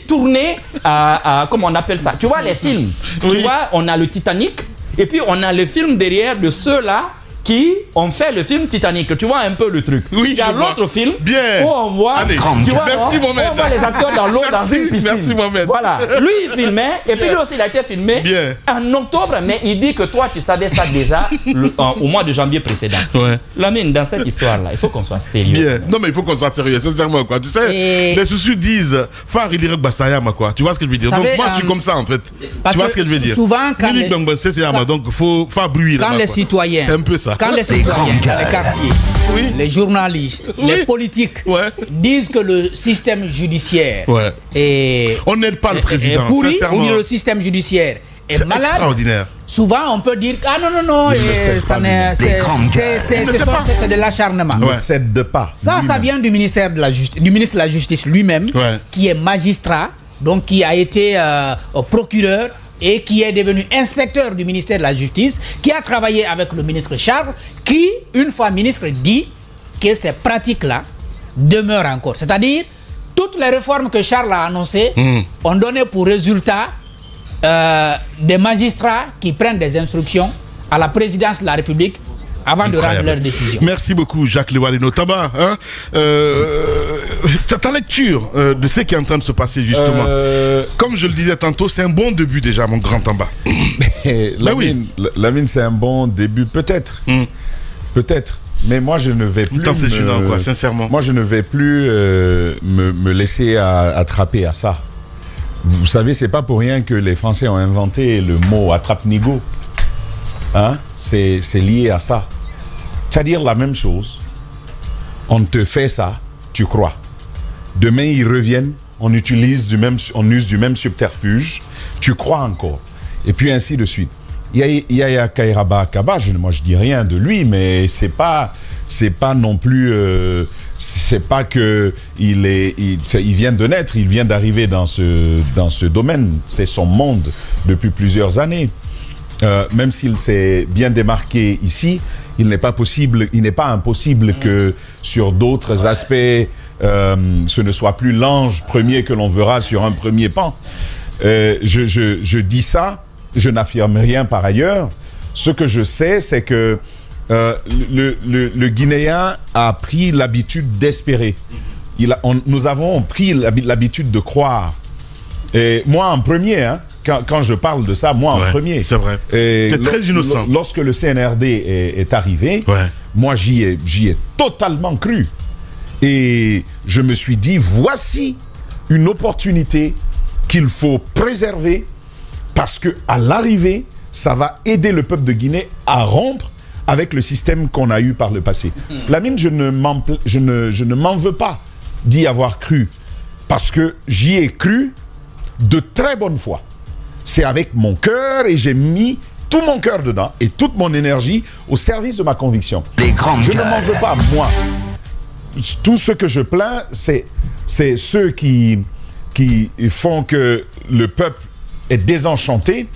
tourné à comment on appelle ça? Tu vois les films? Tu vois, on a le Titanic et puis on a le film derrière de ceux-là qui ont fait le film Titanic. Tu vois un peu le truc. Oui, il y a l'autre film bien. où on voit, Allez, tu vois, merci, Mohamed. on voit les acteurs dans l'eau dans une piscine. Merci, Mohamed. Voilà. Lui, il filmait, et puis lui aussi, il a été filmé bien. en octobre, mais il dit que toi, tu savais ça déjà au mois de janvier précédent. Ouais. Lamine, dans cette histoire-là, il faut qu'on soit sérieux. Bien. Non, mais il faut qu'on soit sérieux, sincèrement, quoi. Tu sais, les soucis disent, Far il irait Bassayama, quoi. Tu vois ce que je veux dire? Donc, moi, je suis comme ça, en fait. Tu vois ce que je veux dire? Souvent, quand donc, il faut faire bruit. Quand les citoyens, c'est un peu ça. Quand les citoyens, les quartiers, les journalistes, les politiques disent que le système judiciaire est... On n'aide pas le président, est pourri, sincèrement. ou le système judiciaire est malade. Extraordinaire. Souvent, on peut dire ah non, c'est de l'acharnement. Ne cède pas. Ça vient du ministère de la Justice, du ministre de la Justice lui-même, qui est magistrat, donc qui a été procureur et qui est devenu inspecteur du ministère de la Justice, qui a travaillé avec le ministre Charles, qui, une fois ministre, dit que ces pratiques-là demeurent encore. C'est-à-dire, toutes les réformes que Charles a annoncées ont donné pour résultat des magistrats qui prennent des instructions à la présidence de la République avant de rendre leur décision. Merci beaucoup, Jacques Lewalino. Taba, hein, ta lecture de ce qui est en train de se passer, justement, comme je le disais tantôt, c'est un bon début déjà, mon grand Tamba. Lamine, c'est un bon début, peut-être. Peut-être. Mais moi, je ne vais plus. Sincèrement. Moi, je ne vais plus me laisser attraper à ça. Vous savez, c'est pas pour rien que les Français ont inventé le mot attrape-nigo. Hein? C'est lié à ça. C'est-à-dire la même chose. On te fait ça, tu crois. Demain, ils reviennent, on use du même subterfuge, tu crois encore. Et puis ainsi de suite. Yaya Kairaba Kaba, moi je dis rien de lui, mais c'est pas non plus, c'est pas que il vient de naître, il vient d'arriver dans ce domaine. C'est son monde depuis plusieurs années. Même s'il s'est bien démarqué ici, il n'est pas impossible que sur d'autres aspects, ce ne soit plus l'ange premier que l'on verra sur un premier pan. Je dis ça, je n'affirme rien par ailleurs. Ce que je sais, c'est que le Guinéen a pris l'habitude d'espérer. Nous avons pris l'habitude de croire. Et moi en premier, hein, quand je parle de ça, moi en premier. C'est vrai. C'est très innocent. Lorsque le CNRD est arrivé, moi j'y ai totalement cru. Et je me suis dit, voici une opportunité qu'il faut préserver parce qu'à l'arrivée, ça va aider le peuple de Guinée à rompre avec le système qu'on a eu par le passé. Lamine, je ne m'en veux pas d'y avoir cru parce que j'y ai cru de très bonne foi. C'est avec mon cœur et j'ai mis tout mon cœur dedans et toute mon énergie au service de ma conviction. Je ne m'en veux pas, moi. Tout ce que je plains, c'est ceux qui font que le peuple est désenchanté,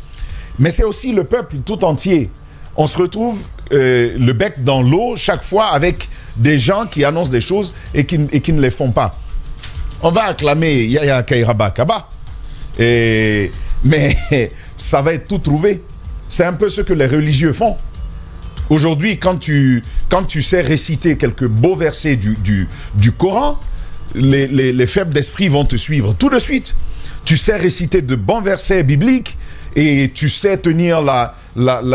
mais c'est aussi le peuple tout entier. On se retrouve le bec dans l'eau chaque fois avec des gens qui annoncent des choses et qui ne les font pas. On va acclamer Yaya Kairaba Kaba, mais ça va être tout trouvé. C'est un peu ce que les religieux font. Aujourd'hui, quand tu sais réciter quelques beaux versets du Coran, les faibles d'esprit vont te suivre tout de suite. Tu sais réciter de bons versets bibliques et tu sais tenir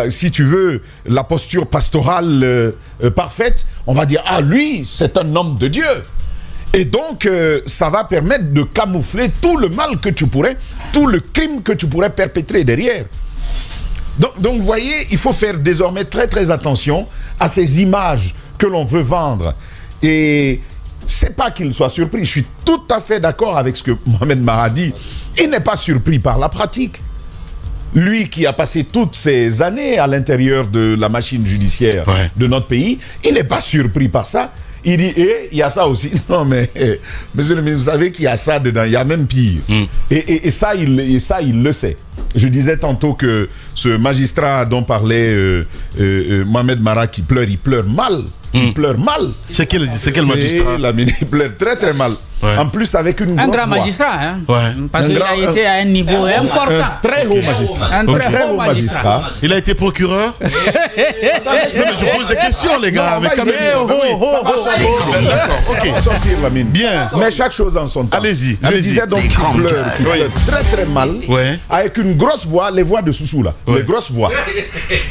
si tu veux, la posture pastorale parfaite. On va dire, ah lui, c'est un homme de Dieu. Et donc, ça va permettre de camoufler tout le mal que tu pourrais, tout le crime que tu pourrais perpétrer derrière. Donc, vous voyez, il faut faire désormais très, très attention à ces images que l'on veut vendre. Et c'est pas qu'il soit surpris. Je suis tout à fait d'accord avec ce que Mohamed Mara dit. Il n'est pas surpris par la pratique. Lui qui a passé toutes ces années à l'intérieur de la machine judiciaire de notre pays, il n'est pas surpris par ça. Il dit, il y a ça aussi. Non, mais, monsieur le ministre, vous savez qu'il y a ça dedans, il y a même pire. Et ça, il le sait. Je disais tantôt que ce magistrat dont parlait Mohamed Mara qui pleure, il pleure mal. Il pleure mal. C'est quel magistrat? Il pleure très très mal. Ouais. En plus avec une Un grosse grand voix. magistrat, hein? Ouais. Parce qu'il a été à un niveau important. Un très haut magistrat. Un très haut magistrat. Il a été procureur. Non, mais je pose des questions, les gars. Non, mais quand même. D'accord, ok. On va sortir la mine. Bien. Mais chaque chose en son temps. Allez-y. Je disais donc qu'il pleure très très mal. Ouais. Avec une grosse voix, les voix de Soussou là. Ouais. Les grosses voix.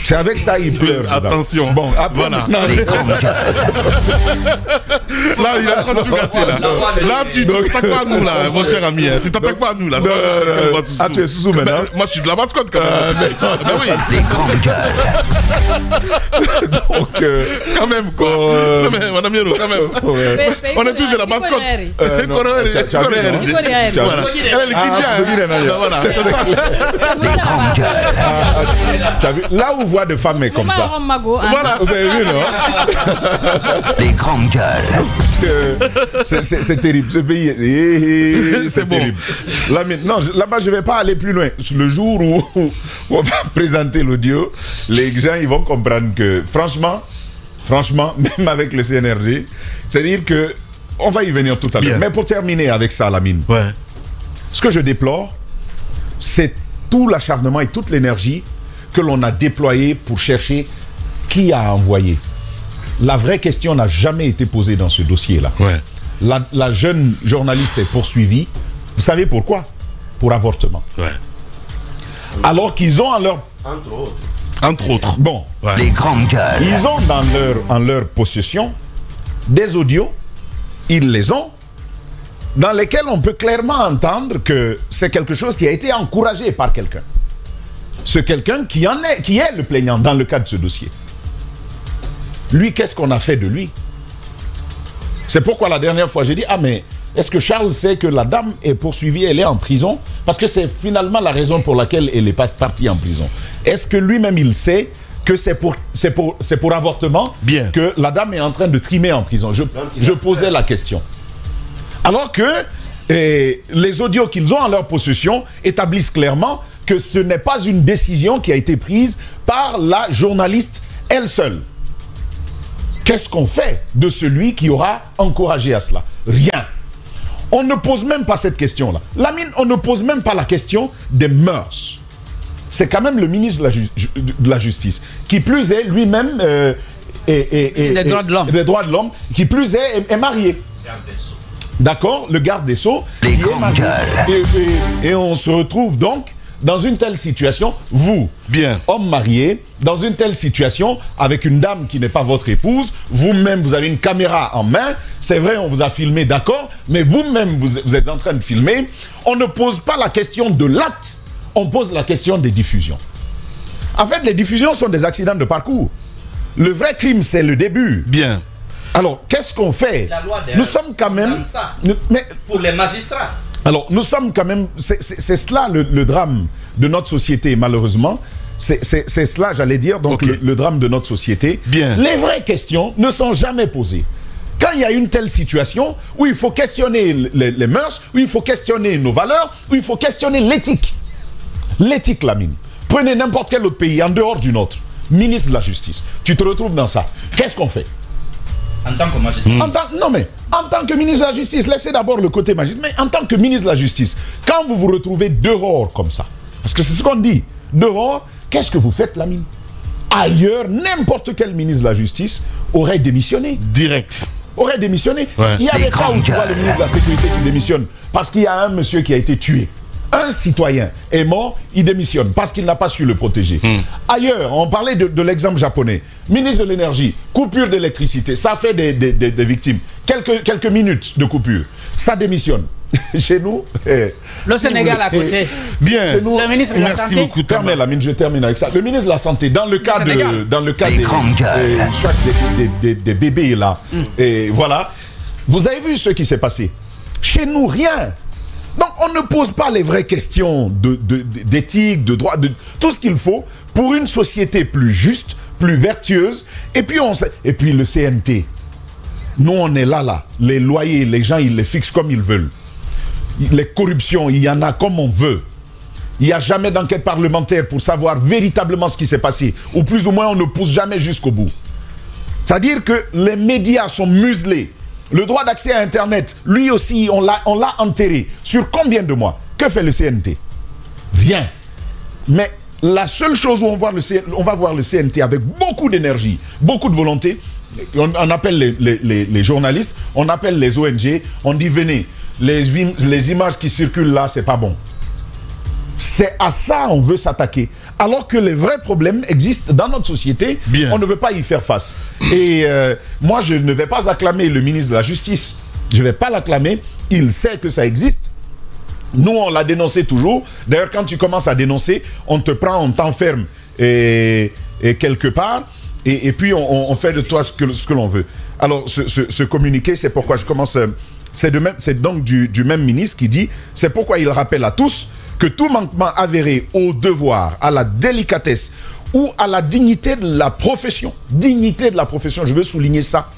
C'est avec ça il pleure. Attention. Bon, après, Voilà. maintenant, Là, il est en train de tout gâter, là. Là, tu t'attaques pas à nous, là, mon cher ami. Tu t'attaques pas à nous, là. Ah, tu es Soussou maintenant. Moi, je suis de la mascotte, quand même. Ben oui. Les grandes gueules. Donc, Quand même, quoi. Non, mais, mon ami, quand même. On est tous de la mascotte. non, tu as vu, non? Voilà. Elle est l'équipe bien. Voilà, c'est ça. Les grandes gueules. Tu as vu? Là où voix de femme est comme ça. Voilà. Vous avez vu, non? Les grandes gueules. C'est terrible. Ce pays, C'est bon. terrible. Là-bas, je ne vais pas aller plus loin. Le jour où on va présenter l'audio, les gens ils vont comprendre que, franchement, même avec le CNRD, c'est-à-dire que on va y venir tout à l'heure. Mais pour terminer avec ça, Lamine, Ouais. ce que je déplore, c'est tout l'acharnement et toute l'énergie que l'on a déployé pour chercher qui a envoyé. La vraie question n'a jamais été posée dans ce dossier-là. Ouais. La jeune journaliste est poursuivie. Vous savez pourquoi? Pour avortement. Ouais. Alors qu'ils ont Entre autres. Bon, Ouais. Les grandes gueules. ils ont en leur possession des audios, ils les ont, dans lesquels on peut clairement entendre que c'est quelque chose qui a été encouragé par quelqu'un. Ce quelqu'un qui est le plaignant dans le cadre de ce dossier. Lui, qu'est-ce qu'on a fait de lui? C'est pourquoi la dernière fois j'ai dit, ah mais est-ce que Charles sait que la dame est poursuivie, elle est en prison? Parce que c'est finalement la raison pour laquelle elle est partie en prison. Est-ce que lui-même il sait que c'est pour avortement Bien. que la dame est en train de trimer en prison? Je posais la question. Alors que les audios qu'ils ont en leur possession établissent clairement que ce n'est pas une décision qui a été prise par la journaliste elle seule. Qu'est-ce qu'on fait de celui qui aura encouragé à cela? Rien. On ne pose même pas cette question-là. Lamine, on ne pose même pas la question des mœurs. C'est quand même le ministre de la Justice. Qui plus est, lui-même... des droits de l'homme. Des droits de l'homme. Qui plus est marié. D'accord? Le garde des Sceaux. Les qui est grandes marié. gueules. Et on se retrouve donc dans une telle situation, vous, Bien. homme marié, dans une telle situation, avec une dame qui n'est pas votre épouse, vous-même, vous avez une caméra en main, c'est vrai, on vous a filmé, d'accord, mais vous-même, vous êtes en train de filmer, on ne pose pas la question de l'acte, on pose la question des diffusions. En fait, les diffusions sont des accidents de parcours. Le vrai crime, c'est le début. Bien. Alors, qu'est-ce qu'on fait? La loi Nous sommes quand même... Mais Pour les magistrats. alors, nous sommes quand même... C'est cela le drame de notre société, malheureusement. C'est cela, j'allais dire, donc Ok. le drame de notre société. Bien. Les vraies questions ne sont jamais posées. Quand il y a une telle situation où il faut questionner les mœurs, où il faut questionner nos valeurs, où il faut questionner l'éthique. L'éthique, Lamine. Prenez n'importe quel autre pays en dehors du nôtre. Ministre de la Justice. Tu te retrouves dans ça. Qu'est-ce qu'on fait? En tant que magistrat. Non mais, en tant que ministre de la Justice, laissez d'abord le côté magique, mais en tant que ministre de la Justice, quand vous vous retrouvez dehors comme ça, parce que c'est ce qu'on dit, dehors, qu'est-ce que vous faites, Lamine? Ailleurs, n'importe quel ministre de la Justice aurait démissionné. Direct. Aurait démissionné. Ouais. Il y a Les des cas où tu vois grands le ministre de la Sécurité qui démissionne parce qu'il y a un monsieur qui a été tué. Un citoyen est mort, il démissionne parce qu'il n'a pas su le protéger. Ailleurs, on parlait de l'exemple japonais. Ministre de l'énergie, coupure d'électricité, ça fait des victimes. Quelques minutes de coupure, ça démissionne. Chez nous... Le Sénégal à côté. Bien. Chez nous, Le ministre de la Merci Santé. beaucoup, Permets, Thomas. Lamine, je termine avec ça. Le ministre de la Santé, dans le cas Sénégal. Les grandes gueules. des bébés là, et voilà, vous avez vu ce qui s'est passé. Chez nous, rien. Donc, on ne pose pas les vraies questions d'éthique, de droit, de tout ce qu'il faut pour une société plus juste, plus vertueuse. Et puis, le CNT. Nous, on est là. Les loyers, les gens, ils les fixent comme ils veulent. Les corruptions, il y en a comme on veut. il n'y a jamais d'enquête parlementaire pour savoir véritablement ce qui s'est passé. Ou plus ou moins, on ne pousse jamais jusqu'au bout. C'est-à-dire que les médias sont muselés. Le droit d'accès à Internet, lui aussi, on l'a enterré. Sur combien de mois? Que fait le CNT? Rien. Mais la seule chose où on va voir le CNT avec beaucoup d'énergie, beaucoup de volonté, on appelle les journalistes, on appelle les ONG, on dit venez, les images qui circulent là, c'est pas bon. C'est à ça qu'on veut s'attaquer. Alors que les vrais problèmes existent dans notre société, on ne veut pas y faire face. Et moi, je ne vais pas acclamer le ministre de la Justice. Je ne vais pas l'acclamer. Il sait que ça existe. Nous, on l'a dénoncé toujours. D'ailleurs, quand tu commences à dénoncer, on te prend, on t'enferme et quelque part. Et puis, on fait de toi ce que l'on veut. Alors, ce communiqué, c'est pourquoi je commence... C'est donc du même ministre qui dit, c'est pourquoi il rappelle à tous que tout manquement avéré au devoir, à la délicatesse ou à la dignité de la profession, je veux souligner ça,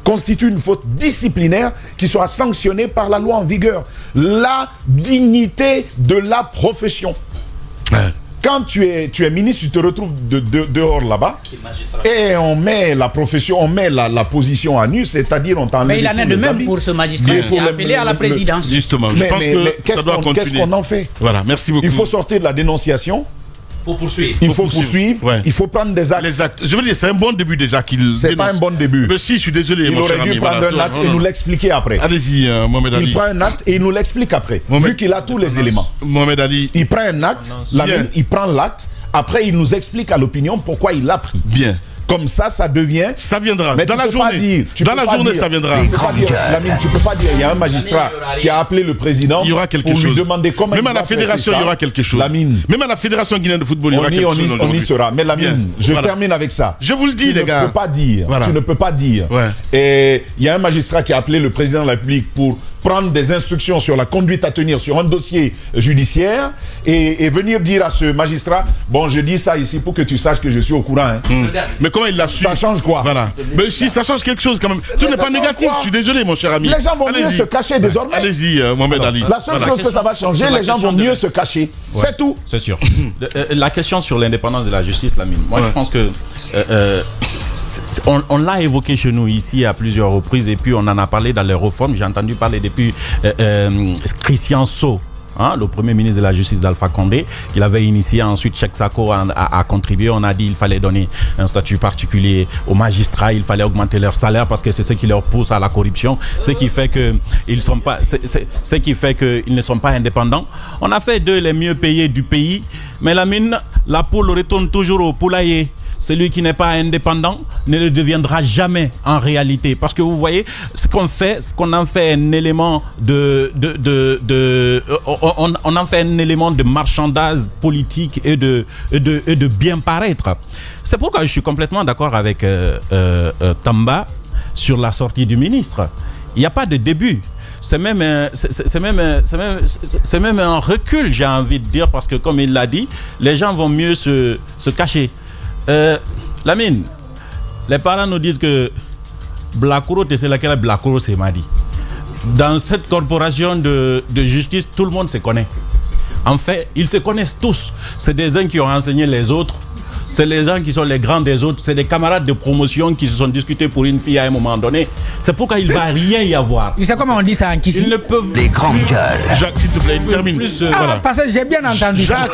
constitue une faute disciplinaire qui sera sanctionnée par la loi en vigueur. La dignité de la profession. Quand tu es ministre, tu te retrouves dehors là-bas et on met la profession, on met la position à nu, c'est-à-dire on t'enlève. Mais il en est de même pour ce magistrat qui a appelé à la présidence. Justement, je pense que ça doit continuer. Qu'est-ce qu'on en fait? Voilà, merci beaucoup. Il faut sortir de la dénonciation. Il faut poursuivre. Ouais. Il faut prendre des actes. Les actes. Je veux dire, c'est un bon début déjà qu'il dénonce. C'est pas un bon début. Mais si, je suis désolé, il aurait dû prendre un acte et nous l'expliquer après. Allez-y, Mohamed Ali. Il prend un acte et il nous l'explique après, vu qu'il a tous les éléments. Mohamed Ali. Il prend un acte, il prend l'acte, après il nous explique à l'opinion pourquoi il l'a pris. Bien. Comme ça viendra. Ça viendra. Mais dans la journée. Dans la journée, ça viendra. Lamine, tu peux pas dire, il y a un magistrat qui a appelé le président pour lui demander comment même à la fédération, il y aura quelque chose. Lamine. Même à la fédération guinéenne de football, il y aura quelque chose. On y sera. Mais Lamine, je termine avec ça. Je vous le dis, les gars. Tu ne peux pas dire. Et il y a un magistrat qui a appelé le président de la République pour prendre des instructions sur la conduite à tenir sur un dossier judiciaire et venir dire à ce magistrat, bon, je dis ça ici pour que tu saches que je suis au courant. Mais comment il l'a su? Ça change quoi? Voilà. Mais si, ça change quelque chose quand même. Tout n'est pas négatif, je suis désolé, mon cher ami. Les gens vont mieux se cacher désormais. Allez-y, Mohamed Ali. La seule chose que ça va changer, les gens vont mieux se cacher. C'est tout. C'est sûr. La question sur l'indépendance de la justice, Lamine, moi je pense que... on l'a évoqué chez nous ici à plusieurs reprises et puis on en a parlé dans les réformes. J'ai entendu parler depuis Christian Sow, le premier ministre de la justice d'Alpha Condé, qu'il avait initié. Ensuite Cheikh Sako a contribué. On a dit qu'il fallait donner un statut particulier aux magistrats, il fallait augmenter leur salaire parce que c'est ce qui leur pousse à la corruption, ce qui fait qu'ils ne sont pas indépendants. On a fait d'eux les mieux payés du pays, mais la poule retourne toujours au poulailler. Celui qui n'est pas indépendant ne le deviendra jamais en réalité. Parce que vous voyez, ce qu'on en fait un élément on en fait un élément de marchandage politique et de bien paraître. C'est pourquoi je suis complètement d'accord avec Tamba sur la sortie du ministre. Il n'y a pas de début. C'est même un recul, j'ai envie de dire, parce que comme il l'a dit, les gens vont mieux se cacher. Lamine, les parents nous disent que Blakuro, c'est laquelle Blakuro, c'est Madi. Dans cette corporation de justice, tout le monde se connaît. En fait, ils se connaissent tous. C'est des uns qui ont enseigné les autres. C'est les gens qui sont les grands des autres. C'est des camarades de promotion qui se sont discutés pour une fille à un moment donné. C'est pourquoi il ne va rien y avoir. Tu sais comment on dit ça en Kissi? Ils ne peuvent... Les grandes gueules. Jacques, s'il te plaît, il termine. Voilà. Parce que j'ai bien entendu Jacques,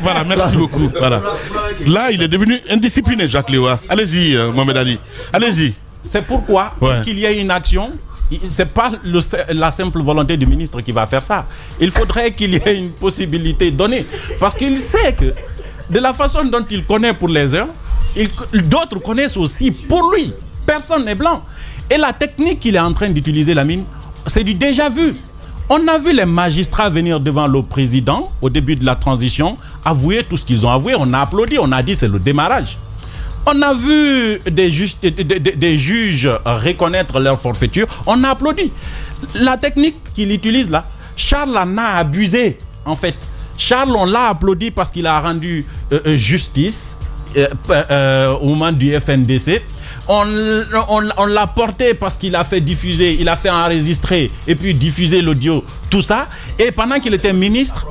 voilà, merci beaucoup. Voilà. Là, il est devenu indiscipliné, Jacques Léoua. Allez-y, Mohamed Ali. Allez-y. C'est pourquoi, pour qu'il y ait une action, ce n'est pas la simple volonté du ministre qui va faire ça. Il faudrait qu'il y ait une possibilité donnée. Parce qu'il sait que de la façon dont il connaît pour les uns, d'autres connaissent aussi pour lui. Personne n'est blanc. Et la technique qu'il est en train d'utiliser, Lamine, c'est du déjà vu. On a vu les magistrats venir devant le président au début de la transition, avouer tout ce qu'ils ont avoué. On a applaudi, on a dit c'est le démarrage. On a vu des juges reconnaître leur forfaiture. On a applaudi. La technique qu'il utilise là, Charles en a abusé en fait. Charles, on l'a applaudi parce qu'il a rendu justice au moment du FNDC. on l'a porté parce qu'il a fait diffuser, il a fait enregistrer et puis diffuser l'audio, tout ça. Et pendant qu'il était ministre,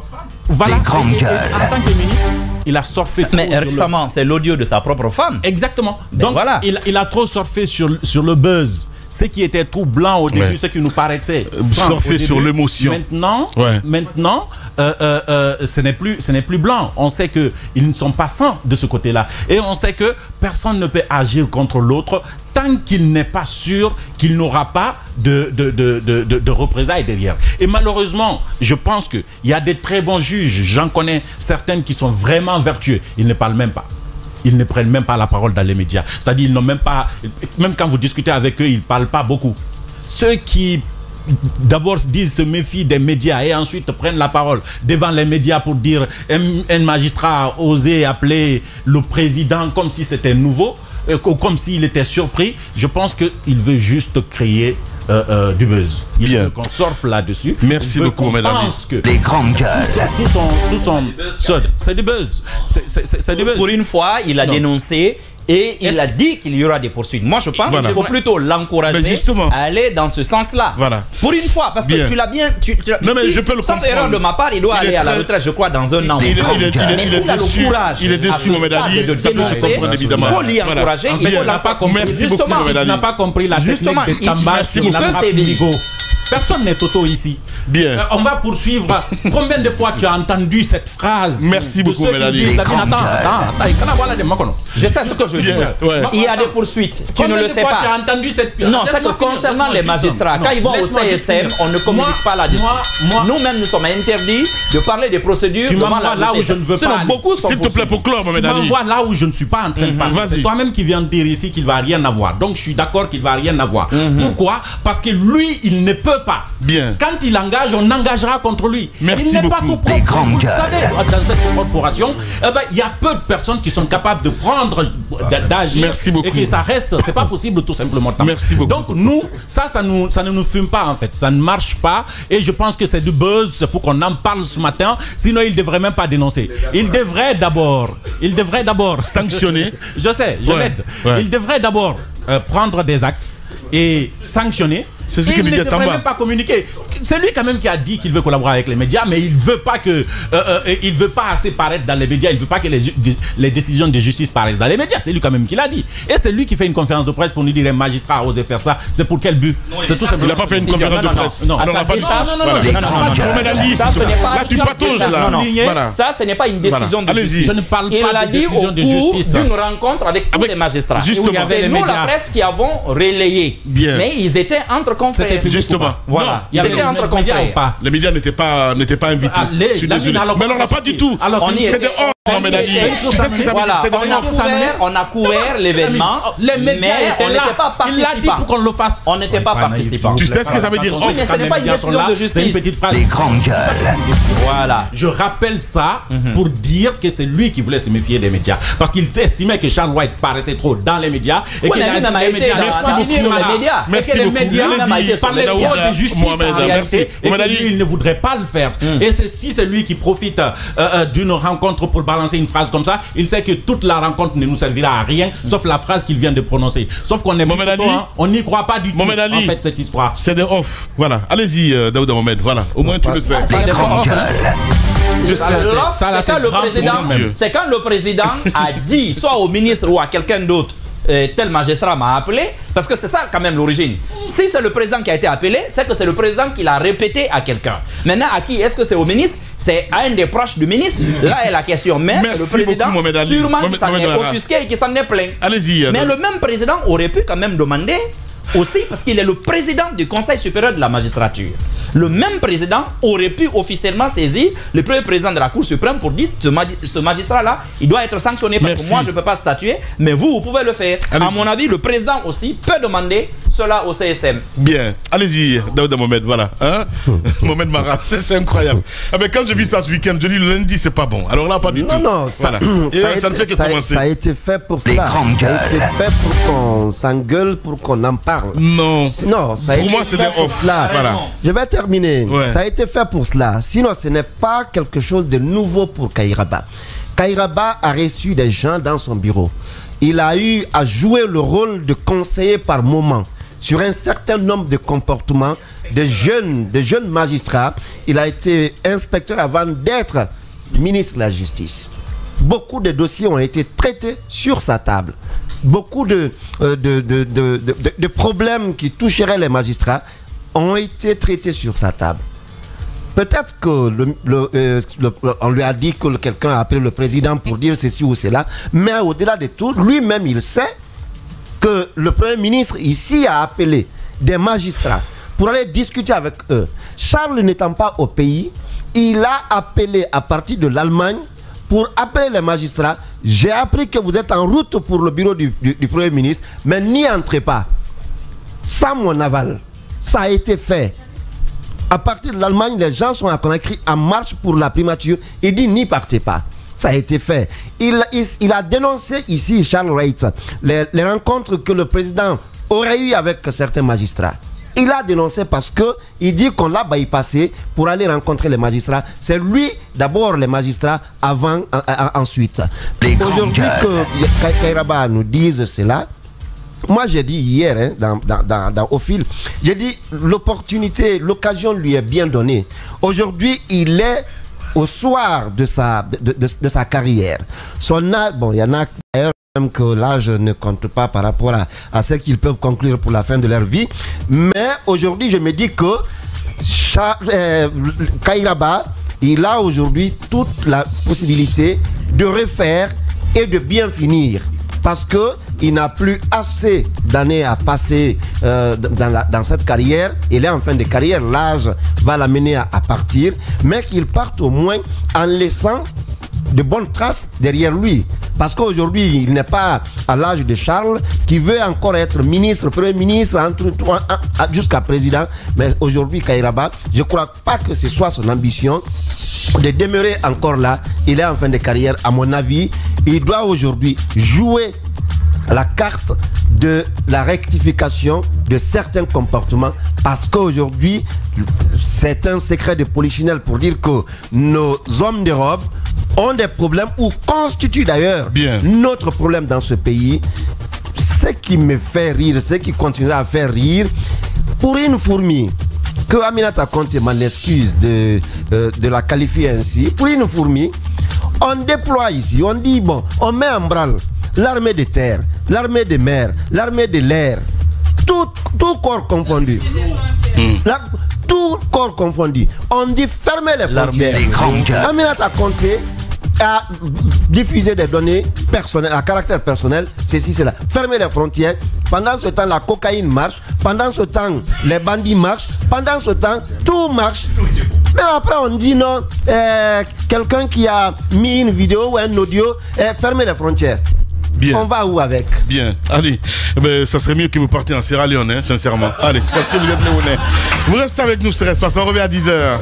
voilà, en tant que ministre, il a surfé trop. Mais récemment, c'est l'audio de sa propre femme. Exactement. Ben donc voilà. il a trop surfé sur le buzz. Ce qui était troublant au début, ce qui nous paraissait surfer sur l'émotion. Maintenant, ce n'est plus blanc. On sait que ils ne sont pas sains de ce côté-là, et on sait que personne ne peut agir contre l'autre tant qu'il n'est pas sûr qu'il n'aura pas de représailles derrière. Et malheureusement, je pense qu'il y a des très bons juges. J'en connais certaines qui sont vraiment vertueux. Ils ne parlent même pas. Ils ne prennent même pas la parole dans les médias. C'est-à-dire, ils n'ont même pas... Même quand vous discutez avec eux, ils ne parlent pas beaucoup. Ceux qui, d'abord, se méfient des médias et ensuite prennent la parole devant les médias pour dire un magistrat a osé appeler le président comme si c'était nouveau, comme s'il était surpris. Je pense qu'il veut juste créer du buzz. Il veut qu'on surfe là-dessus. Merci beaucoup, mesdames. Les grandes gueules. C'est du buzz. C'est du buzz. Pour une fois, il a dénoncé et il a dit qu'il y aura des poursuites. Moi, je pense qu'il faut plutôt l'encourager à aller dans ce sens-là. Voilà. Pour une fois, parce que tu l'as bien... non, mais je peux le comprendre. Sauf erreur de ma part, il doit aller à la retraite, je crois, dans un an. Il est déçu, Mohamed Ali. De dénoncer, il faut l'y encourager. Il ne l'a pas compris. Justement, il n'a pas compris la technique de Tambach. Personne n'est Toto ici. Bien. On va poursuivre. Combien de fois tu as entendu cette phrase? Merci beaucoup, Mélanie. Je sais ce que je dis. Il y a des poursuites. Tu ne le sais pas. Tu as entendu cette... Non, c'est que concernant les magistrats, quand ils vont au CSM, on ne communique pas là-dessus. Nous-mêmes, nous sommes interdits de parler des procédures devant la là où je ne veux pas. S'il te plaît, pour clore, Mohamed Ali. Tu m'envoies là où je ne suis pas en train de parler. C'est toi-même qui viens de dire ici qu'il ne va rien avoir. Donc, je suis d'accord qu'il ne va rien avoir. Pourquoi? Parce que lui, il ne peut pas. Bien. Quand il engage, on engagera contre lui. Merci il n'est pas beaucoup. tout propre. Vous le savez, dans cette corporation, il y a peu de personnes qui sont capables de prendre, d'agir. Merci beaucoup. Et que ça reste, c'est pas possible tout simplement. Merci beaucoup. Donc nous, ça ne nous fume pas en fait. Ça ne marche pas. Et je pense que c'est du buzz. C'est pour qu'on en parle ce matin. Sinon, il ne devrait même pas dénoncer. Il devrait d'abord sanctionner. Je sais, je l'aide. Il devrait d'abord prendre des actes et sanctionner. C'est ce que il dit ne devrait même pas communiquer. C'est lui quand même qui a dit qu'il veut collaborer avec les médias, mais il veut pas que, il veut pas assez paraître dans les médias. Il veut pas que les décisions de justice paraissent dans les médias. C'est lui quand même qui l'a dit. Et c'est lui qui fait une conférence de presse pour nous dire un magistrat a osé faire ça. C'est pour quel but? C'est tout simplement. Il n'a pas fait une conférence de presse. Non, alors on n'a pas de là tu patauges là. Ça, ce n'est pas une décision de justice. Je ne parle il pas l'a de dit décision au de cours justice. d'une rencontre avec tous les magistrats. C'est nous, la presse, qui avons relayé. Mais ils étaient entre confrères. Justement. Voilà. Ils étaient entre confrères. Les médias n'étaient pas invités. Je suis désolé. Mais on n'a pas du tout. C'était hors. On a couvert l'événement. Les médias étaient là. Il l'a dit pour qu'on le fasse. On n'était pas participants. Tu sais ce que ça veut dire? Oui, mais ce n'est pas une décision de justice. Une petite phrase. Les grandes gueules. Voilà. Je rappelle ça pour dire que c'est lui qui voulait se méfier des médias. Parce qu'il estimait que Charles White paraissait trop dans les médias. Et que les médias. Merci que les beaucoup. médias parlaient trop de justice en réalité. Et que lui, il ne voudrait pas le faire. Et si c'est lui qui profite d'une rencontre pour balancer une phrase comme ça, il sait que toute la rencontre ne nous servira à rien, sauf la phrase qu'il vient de prononcer. Sauf qu'on est on n'y croit pas du tout, en fait, cette histoire. C'est des off. Voilà. Allez-y, Daouda Mohamed. Voilà. Au moins, tu le sais. Les grandes gueules. C'est quand le président a dit, soit au ministre ou à quelqu'un d'autre, tel magistrat m'a appelé, parce que c'est ça quand même l'origine. Si c'est le président qui a été appelé, c'est que c'est le président qui l'a répété à quelqu'un. Maintenant, à qui? Est-ce que c'est au ministre? C'est à un des proches du ministre. Là est la question. Mais le président, sûrement, qui s'en est offusqué et qui s'en est plaint. Allez-y. Mais le même président aurait pu quand même demander aussi, parce qu'il est le président du Conseil supérieur de la magistrature. Le même président aurait pu officiellement saisir le premier président de la Cour suprême pour dire ce magistrat-là, il doit être sanctionné parce que moi je ne peux pas statuer, mais vous pouvez le faire. À mon avis, le président aussi peut demander cela au CSM. Bien. Allez-y, Daouda Mohamed, voilà. Mohamed Mara, c'est incroyable. Mais quand j'ai vu ça ce week-end, je dis le lundi, c'est pas bon. Alors là, pas du tout. Non, ça, voilà. Ça ne fait que commencer. Ça a été fait pour cela. Ça a été fait pour qu'on s'engueule, pour qu'on en parle. Non. Non, ça a pour été moi, c'est fait pour cela. Voilà. Je vais terminer. Ça a été fait pour cela. Sinon, ce n'est pas quelque chose de nouveau pour Kairaba. Kairaba a reçu des gens dans son bureau. il a eu à jouer le rôle de conseiller par moment sur un certain nombre de comportements de jeunes magistrats. Il a été inspecteur avant d'être ministre de la Justice. Beaucoup de dossiers ont été traités sur sa table. Beaucoup de problèmes qui toucheraient les magistrats ont été traités sur sa table. Peut-être que on lui a dit que quelqu'un a appelé le président pour dire ceci ou cela, mais au-delà de tout, lui-même il sait que le Premier ministre ici a appelé des magistrats pour aller discuter avec eux. Charles n'étant pas au pays, il a appelé à partir de l'Allemagne pour appeler les magistrats. J'ai appris que vous êtes en route pour le bureau du Premier ministre, mais n'y entrez pas. Sans mon aval, ça a été fait. À partir de l'Allemagne, les gens sont écrits en marche pour la primature. Il dit n'y partez pas. Ça a été fait. Il a dénoncé ici, Charles Wright, les rencontres que le président aurait eues avec certains magistrats. Il a dénoncé parce qu'il dit qu'on l'a bypassé pour aller rencontrer les magistrats. C'est lui, d'abord les magistrats, ensuite. Aujourd'hui que Kairaba nous dise cela, moi j'ai dit hier, au fil, j'ai dit l'opportunité, l'occasion lui est bien donnée. Aujourd'hui, il est au soir de sa carrière. Son âge, bon, il y en a d'ailleurs même que l'âge ne compte pas par rapport à ce qu'ils peuvent conclure pour la fin de leur vie. Mais aujourd'hui, je me dis que Kairaba, il a aujourd'hui toute la possibilité de refaire et de bien finir. Parce qu'il n'a plus assez d'années à passer dans cette carrière. Il est en fin de carrière, l'âge va l'amener à partir. Mais qu'il parte au moins en laissant de bonnes traces derrière lui. Parce qu'aujourd'hui, il n'est pas à l'âge de Charles, qui veut encore être ministre, premier ministre, jusqu'à président. Mais aujourd'hui, Kairaba, je ne crois pas que ce soit son ambition de demeurer encore là. Il est en fin de carrière, à mon avis. Il doit aujourd'hui jouer la carte de la rectification de certains comportements, parce qu'aujourd'hui, c'est un secret de polichinelle pour dire que nos hommes de robe ont des problèmes, ou constituent d'ailleurs notre problème dans ce pays. Ce qui me fait rire, ce qui continuera à faire rire, pour une fourmi, que Aminata Conté m'en excuse de la qualifier ainsi, pour une fourmi, on déploie ici, on dit bon, on met en branle l'armée de terre, l'armée de mer, l'armée de l'air, tout corps confondu. Tout corps confondu. On dit fermer les frontières. Aminata Conté a diffusé des données personnelles, à caractère personnel, ceci, cela. Fermer les frontières. Pendant ce temps, la cocaïne marche. Pendant ce temps, les bandits marchent. Pendant ce temps, tout marche. Mais après, on dit non, quelqu'un qui a mis une vidéo ou un audio, fermer les frontières. Bien. On va où avec? Bien, allez, ça serait mieux que vous partiez en Sierra Leone, sincèrement. Allez, parce que vous êtes léonais. Vous restez avec nous sur Espace, on revient à 10h.